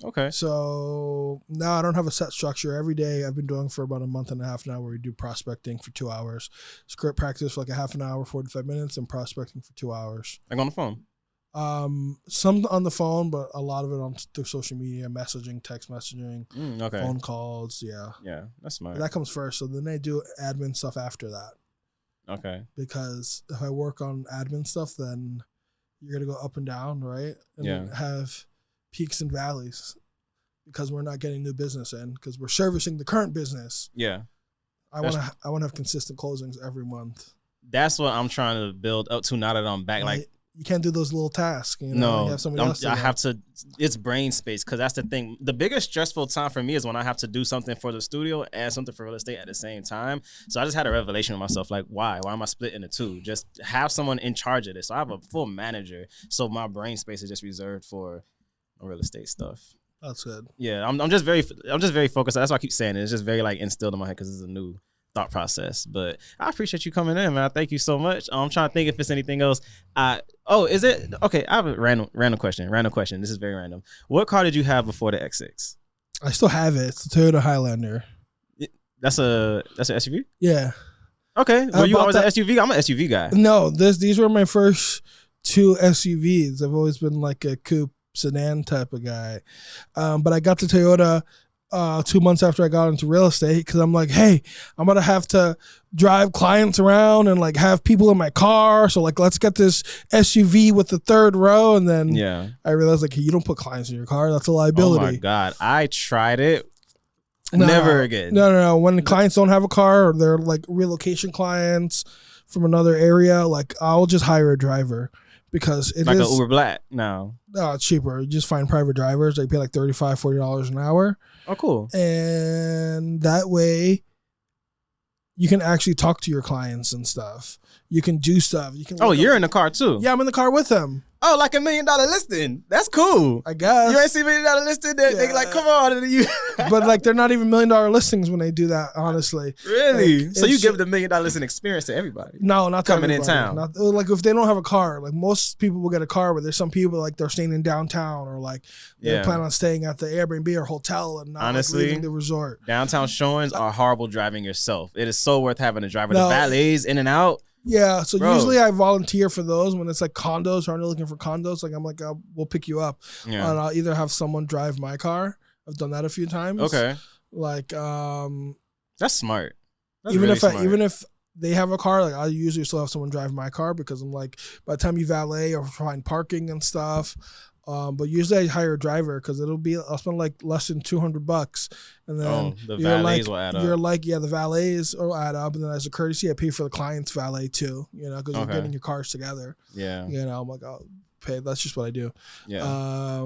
Okay. So now I don't have a set structure. Every day I've been doing for about a month and a half now where we do prospecting for 2 hours, script practice for like a half an hour, 45 minutes, and prospecting for 2 hours. Like on the phone? Some on the phone, but a lot of it through social media, messaging, text messaging, phone calls. Yeah. Yeah, that's smart. That comes first. So then I do admin stuff after that. Okay. Because if I work on admin stuff, then you're going to go up and down, right? And have peaks and valleys because we're not getting new business in because we're servicing the current business. Yeah. I want to have consistent closings every month. That's what I'm trying to build up to now that I'm back. Like you can't do those little tasks. You know, No, you have somebody else. I have to. It's brain space because that's the thing. The biggest stressful time for me is when I have to do something for the studio and something for real estate at the same time. So I just had a revelation with myself, like, why? Why am I splitting the two? Just have someone in charge of this. So I have a full manager, so my brain space is just reserved for real estate stuff. That's good. Yeah, I'm just very focused. That's why I keep saying it. It's just very like instilled in my head because it's a new thought process. But I appreciate you coming in, man. Thank you so much. I'm trying to think if it's anything else. Is it okay? I have a random question. This is very random. What car did you have before the X6? I still have it. It's a Toyota Highlander. That's an SUV. Yeah. Okay. Were you always an SUV? I'm an SUV guy. No, these were my first 2 SUVs. I've always been like a coupe sedan type of guy. But I got the Toyota 2 months after I got into real estate because I'm like, hey, I'm gonna have to drive clients around and like have people in my car. So like, let's get this SUV with the 3rd row. And then I realized like, hey, you don't put clients in your car. That's a liability. Oh my God. I tried it. No, Never again. No. When the clients don't have a car or they're like relocation clients from another area, like I'll just hire a driver. Because it like is an Uber Black now. No, it's cheaper. You just find private drivers. They pay like $35, $40 an hour. Oh, cool. And that way you can actually talk to your clients and stuff. You can do stuff. You can. Oh, you're in the car too. Yeah, I'm in the car with them. Oh, like $1 million listing. That's cool. I guess. You ain't see $1 million listing? They like, come on. But like, they're not even $1 million listings when they do that, honestly. Really? Like, so you give the $1 million listing experience to everybody? No, not to coming everybody. in town. Like if they don't have a car, like most people will get a car, but there's some people like they're staying in downtown or like they plan on staying at the Airbnb or hotel and not honestly, like leaving the resort. Downtown showings are horrible driving yourself. It is so worth having a driver. The valets in and out. Yeah, so usually I volunteer for those when it's like condos or I'm looking for condos. Like I'm like, we'll pick you up, and I'll either have someone drive my car. I've done that a few times. Okay, like that's smart. That's even really if smart. even if they have a car, like I usually still have someone drive my car because I'm like, by the time you valet or find parking and stuff. But usually I hire a driver because I'll spend like less than $200, and then the valets will add up. You're like, the valets will add up, and then as a courtesy, I pay for the client's valet too. You know, because you're getting your cars together. Yeah, you know, I'm like, I'll pay. That's just what I do. Yeah.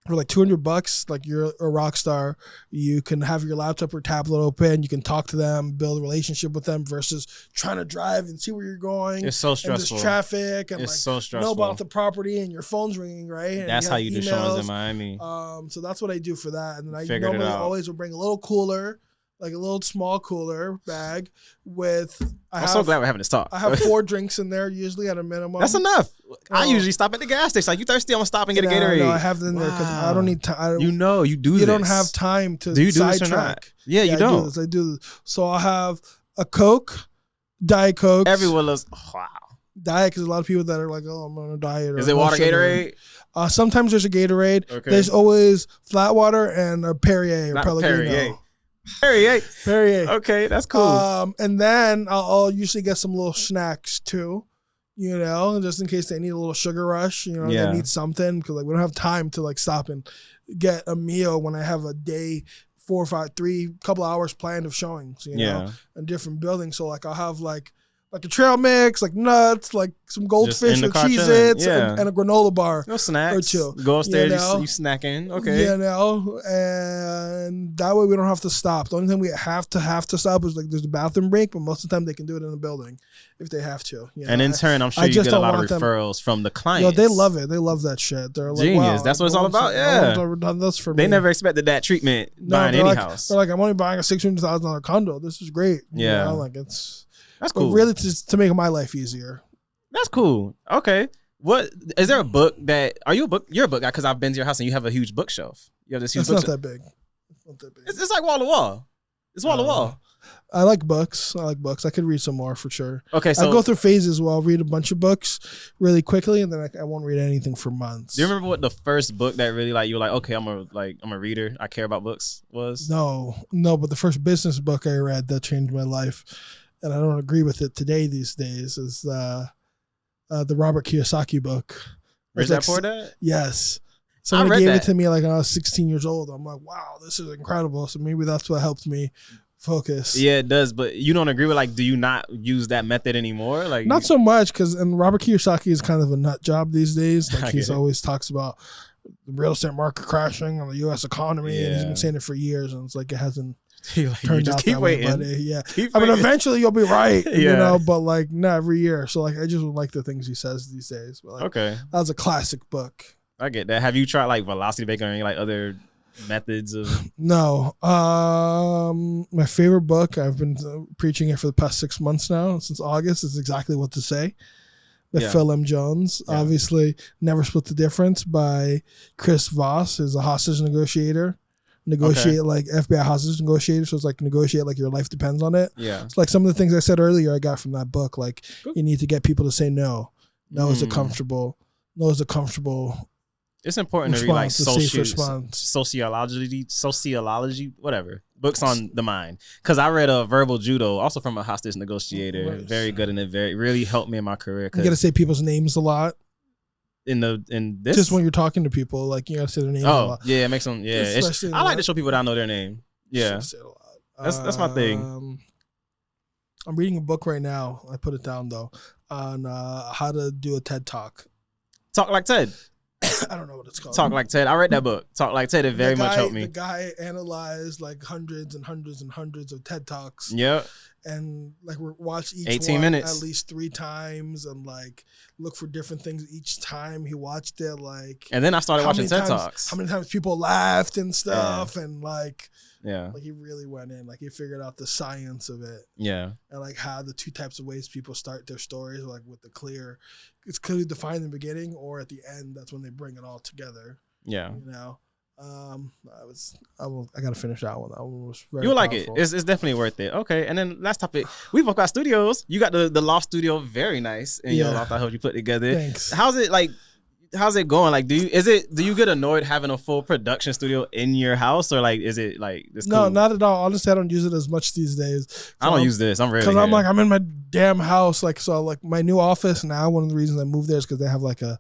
For like $200, like you're a rock star. You can have your laptop or tablet open. You can talk to them, build a relationship with them, versus trying to drive and see where you're going. It's so stressful. And there's traffic and it's like so stressful. know about the property and your phone's ringing, right? And that's how you do showings in Miami. So that's what I do for that. And then I Figured normally always will bring a little cooler, like a little small cooler bag with. I'm so glad we're having this talk. I have 4 drinks in there usually at a minimum. That's enough. I usually stop at the gas station. Like, you thirsty? I'm gonna stop and get a Gatorade. No, I have them in there because I don't need time. You know, you do. You don't have time to. Do you do this or not? Yeah, you don't. I do this. So I'll have a Coke, Diet Coke. Everyone loves. Wow. Diet, because a lot of people that are like, oh, I'm on a diet. Is it water Gatorade? Sometimes there's a Gatorade. Okay. There's always flat water and a Perrier or Pellegrino. Perrier. Okay, that's cool. And then I'll usually get some little snacks too, you know, just in case they need a little sugar rush, you know, they need something because like we don't have time to like stop and get a meal when I have a day, 4 or 5, 3 couple hours planned of showings, you know, in different buildings. So like I'll have like a trail mix, like nuts, like some goldfish with Cheez-Its and a granola bar. No snacks. Or 2. Go upstairs, you snacking. Okay. You know, and that way we don't have to stop. The only thing we have to stop is like there's a bathroom break, but most of the time they can do it in the building if they have to. You know? And in turn, I'm sure you get a lot of referrals from the clients. Yo, they love it. They love that shit. They're like, genius. Wow, that's what it's all about. Yeah. Never done this for me. They never expected that treatment buying any house. They're like, I'm only buying a $600,000 condo. This is great. Yeah. You know, like it's. That's cool. But really to make my life easier. That's cool. Okay. What is there a book that you're a book guy because I've been to your house and you have a huge bookshelf. You have this huge bookshelf. It's not that big. It's like wall to wall. It's wall to wall. I like books. I could read some more for sure. Okay, so I go through phases where I'll read a bunch of books really quickly and then I won't read anything for months. Do you remember what the first book that really like you were like, okay, I'm a reader. I care about books was? No, but the first business book I read that changed my life, and I don't agree with it today these days, is the Robert Kiyosaki book. Rich Dad Poor Dad? Yes. Somebody gave it to me like when I was 16 years old. I'm like, wow, this is incredible. So maybe that's what helped me focus. Yeah, it does. But you don't agree with like, do you not use that method anymore? Like, Not so much because and Robert Kiyosaki is kind of a nut job these days. Like he's always talks about the real estate market crashing on the U.S. economy, and he's been saying it for years, and it's like it hasn't turned out keep that waiting. way. But I mean, eventually you'll be right, you know. But like not every year. So like I just like the things he says these days. But, like, that was a classic book. I get that. Have you tried like velocity banking or any like other methods of? No. My favorite book, I've been preaching it for the past 6 months now, since August, is Exactly What to Say by Phil M. Jones. Obviously, Never Split the Difference by Chris Voss, is a hostage negotiator. Negotiate like FBI hostage negotiator. So it's like negotiate like your life depends on it. Yeah. It's like some of the things I said earlier I got from that book. Like you need to get people to say no. No is a comfortable. No is a comfortable. It's important to read like sociology, whatever, books on the mind. Because I read a Verbal Judo, also from a hostage negotiator. Nice. Very good, and it really helped me in my career. You got to say people's names a lot. In this, just when you're talking to people, like you got to say their names a lot. Yeah, it makes them. Yeah, I like to show people that I know their name. Yeah, that's my thing. I'm reading a book right now. I put it down though on how to do a TED Talk. Talk like Ted. I don't know what it's called. Talk Like Ted. I read that book. Talk Like Ted. It very much helped me. The guy analyzed like hundreds and hundreds and hundreds of TED Talks. Yep. And like watch each 18 one minutes. at least 3 times and like look for different things each time he watched it. Like, and then I started watching TED Talks. How many times people laughed and stuff, and like. Yeah. Like he really went in. Like he figured out the science of it. Yeah. And like how the 2 types of ways people start their stories, like with it's clearly defined in the beginning, or at the end, that's when they bring it all together. Yeah. You know? I gotta finish that one. That one was very You'll like powerful. it. It's definitely worth it. Okay. And then last topic. We both got studios. You got the loft studio, very nice. In your loft I hope you put together. Thanks. How's it going? Like, do you get annoyed having a full production studio in your house, or like is it like this? No, cool? not at all. Honestly, I don't use it as much these days. I don't use this. I'm ready because I'm in my damn house. Like so, like my new office now. One of the reasons I moved there is because they have like a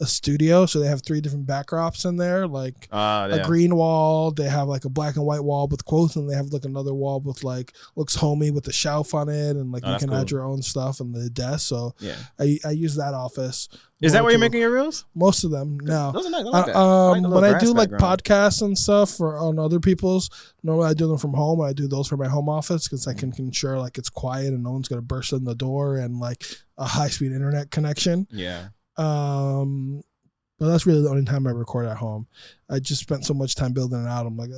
studio, so they have 3 different backdrops in there, like a green wall. They have like a black and white wall with quotes, and they have like another wall with like looks homey with the shelf on it, and like you can add your own stuff and the desk. So yeah, I use that office. Is that where you're making your reels? Most of them, no. Those are nice. I like that. When I do like podcasts and stuff on other people's, normally I do them from home. I do those for my home office because I can ensure like it's quiet and no one's gonna burst in the door and like a high speed internet connection. Yeah. But that's really the only time I record at home. I just spent so much time building it out. I'm like,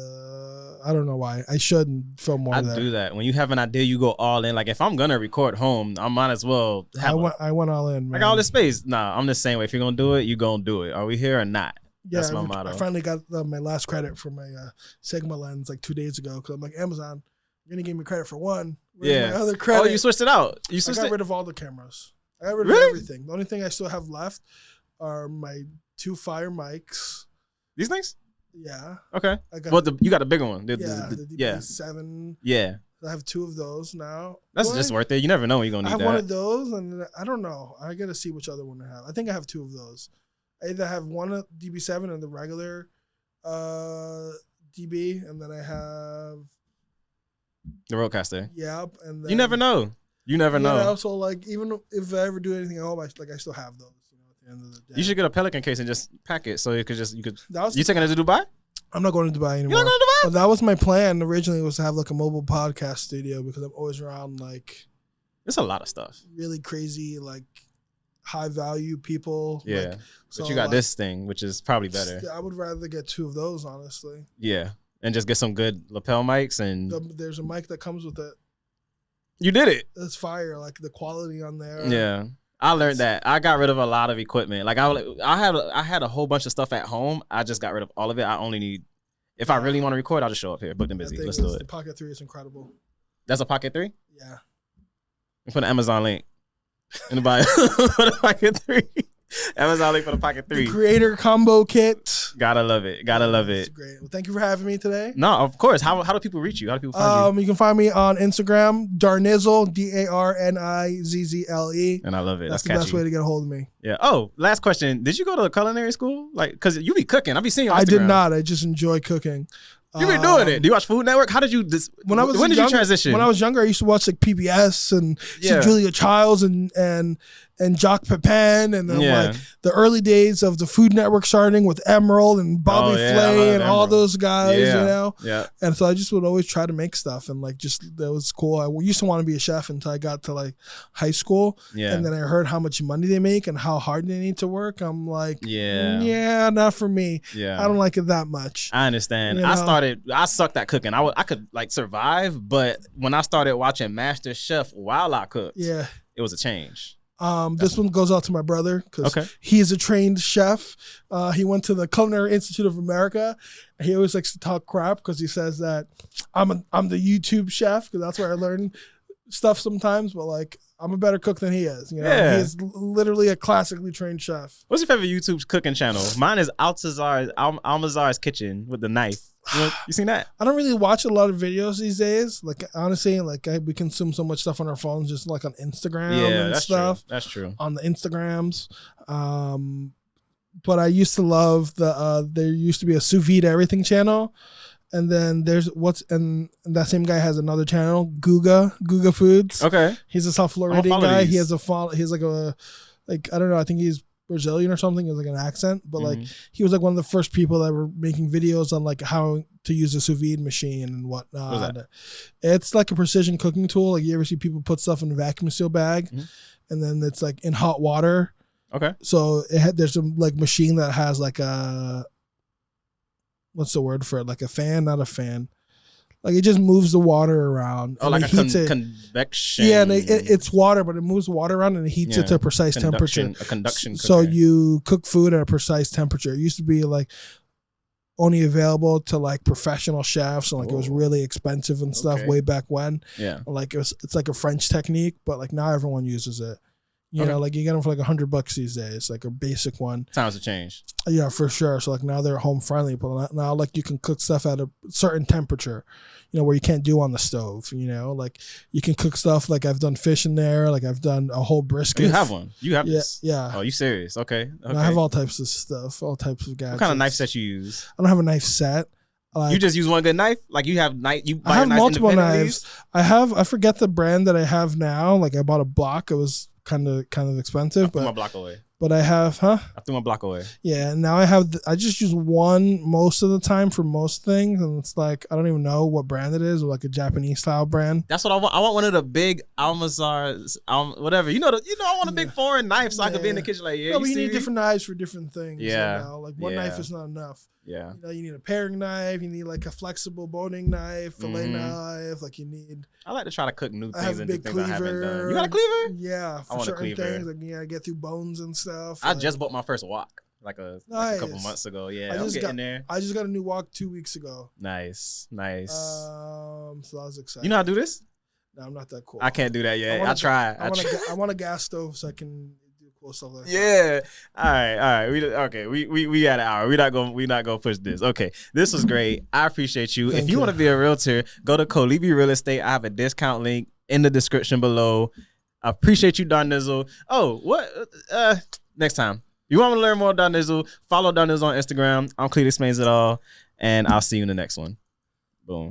I don't know why. I should film more of that. I do that. When you have an idea, you go all in. Like if I'm gonna record home, I might as well have I went all in, man. I got all this space. Nah, I'm the same way. If you're gonna do it, you gonna do it. Are we here or not? Yeah, that's my motto. I finally got my last credit for my Sigma lens like 2 days ago because I'm like, Amazon, you're gonna give me credit for one. Where's my other credit? Oh, you switched it out. I got rid of all the cameras. I got rid of everything. The only thing I still have left are my 2 Fire mics. These things? Yeah. Okay. You got a bigger one. The DB7. Yeah. I have 2 of those now. That's just worth it. You never know when you're going to need that. I have one of those, and I don't know. I got to see which other one I have. I think I have 2 of those. I either have one DB7 and the regular DB, and then I have... the Rodecaster. Yep. And then, you never know. You never know. So, like, even if I ever do anything at home, I still have those. At the end of the day. You should get a Pelican case and just pack it so you could. You taking it to Dubai? I'm not going to Dubai anymore. You're not going to Dubai? But that was my plan originally, was to have like a mobile podcast studio because I'm always around like. It's a lot of stuff. Really crazy, like high value people. Yeah. Like, but you got this thing, which is probably better. I would rather get 2 of those, honestly. Yeah. And just get some good lapel mics and. There's a mic that comes with it. You did it. It's fire, like the quality on there. Yeah, I learned that. I got rid of a lot of equipment. Like I had a whole bunch of stuff at home. I just got rid of all of it. I only need, if I really want to record, I'll just show up here. Booked and busy. Let's do it. The Pocket 3 is incredible. That's a Pocket 3? Yeah. Put an Amazon link in the bio for the Pocket 3. Amazon link for the Pocket 3. The creator combo kit. Gotta love it. Gotta love it. That's great. Well, thank you for having me today. No, of course. How do people reach you? How do people find you? You can find me on Instagram, Darnizzle, Darnizzle. And I love it. That's the catchy. best way to get a hold of me. Yeah. Oh, last question. Did you go to culinary school? Like, cause you be cooking. I be seeing you on Instagram. I did not. I just enjoy cooking. You been doing it. Do you watch Food Network? How did you? When did you transition? When I was younger, I used to watch like PBS and see Julia Childs and Jacques Pepin and then like the early days of the Food Network starting with Emerald and Bobby Flay and all those guys, you know. Yeah. And so I just would always try to make stuff and like just that was cool. I used to want to be a chef until I got to like high school. Yeah. And then I heard how much money they make and how hard they need to work. I'm like, yeah, not for me. Yeah. I don't like it that much. I understand. You know? I sucked at cooking. I could like survive, but when I started watching Master Chef while I cooked, it was a change. This one goes out to my brother because he is a trained chef. He went to the Culinary Institute of America. He always likes to talk crap because he says that I'm the YouTube chef because that's where I learn stuff sometimes. But like I'm a better cook than he is. You know, he's literally a classically trained chef. What's your favorite YouTube cooking channel? Mine is Almazar's Kitchen with the knife. You seen that? I don't really watch a lot of videos these days. Like honestly, like we consume so much stuff on our phones, just like on Instagram and stuff. True. That's true. On the Instagrams. But I used to love there used to be a sous vide everything channel. And then and that same guy has another channel, Guga Foods. Okay. He's a South Floridian guy. He has he's like I don't know, I think he's Brazilian or something. It's like an accent, but like he was like one of the first people that were making videos on like how to use a sous vide machine and whatnot. What's that? It's like a precision cooking tool. Like you ever see people put stuff in a vacuum seal bag, and then it's like in hot water. Okay. So there's a like machine that has like a what's the word for it? Like a fan, not a fan. Like it just moves the water around. Oh, like a convection. Yeah, and it's water, but it moves the water around and it heats it to a precise temperature. A conduction cooker. So you cook food at a precise temperature. It used to be like only available to like professional chefs, and like it was really expensive and stuff way back when. Yeah, like it's like a French technique, but like now everyone uses it. You know, like you get them for like $100 these days, like a basic one. Times have changed. Yeah, for sure. So like now they're home friendly, but now like you can cook stuff at a certain temperature, you know, where you can't do on the stove. You know, like you can cook stuff. Like I've done fish in there. Like I've done a whole brisket. You have one. You have this. Yeah. Oh, you serious? Okay. I have all types of stuff, all types of gadgets. What kind of knife set you use? I don't have a knife set. You just use one good knife? Like you have knife? I have multiple knives. I forget the brand that I have now. Like I bought a block. It was kind of expensive. I threw my block away. But I have, I threw my block away. Yeah, and now I just use one most of the time for most things, and it's like I don't even know what brand it is, or like a Japanese style brand. That's what I want. I want one of the big Almazars, whatever. I want a big foreign knife so I could be in the kitchen like, but you need different knives for different things. Yeah. You know? Like one knife is not enough. Yeah. You know, you need a paring knife, you need like a flexible boning knife, fillet knife, like you need. I like to try to cook new things and do things cleaver. I haven't done. You got a cleaver? Yeah, for certain things. Like get through bones and stuff. I just bought my first wok like a couple months ago. Yeah, I'm getting there. I just got a new wok 2 weeks ago. Nice. So I was excited. You know how to do this? No, I'm not that cool. I can't do that yet. I try. I want a gas stove so I can do cool stuff like that. Yeah. All right. We got an hour. We're not gonna push this. Okay. This was great. I appreciate you. If you want to be a realtor, go to Kolibi Real Estate. I have a discount link in the description below. I appreciate you, Darnell. Oh, what? Next time. You want to learn more about Darnell? Follow Darnell on Instagram. I'm Khalid Explains It All, and I'll see you in the next one.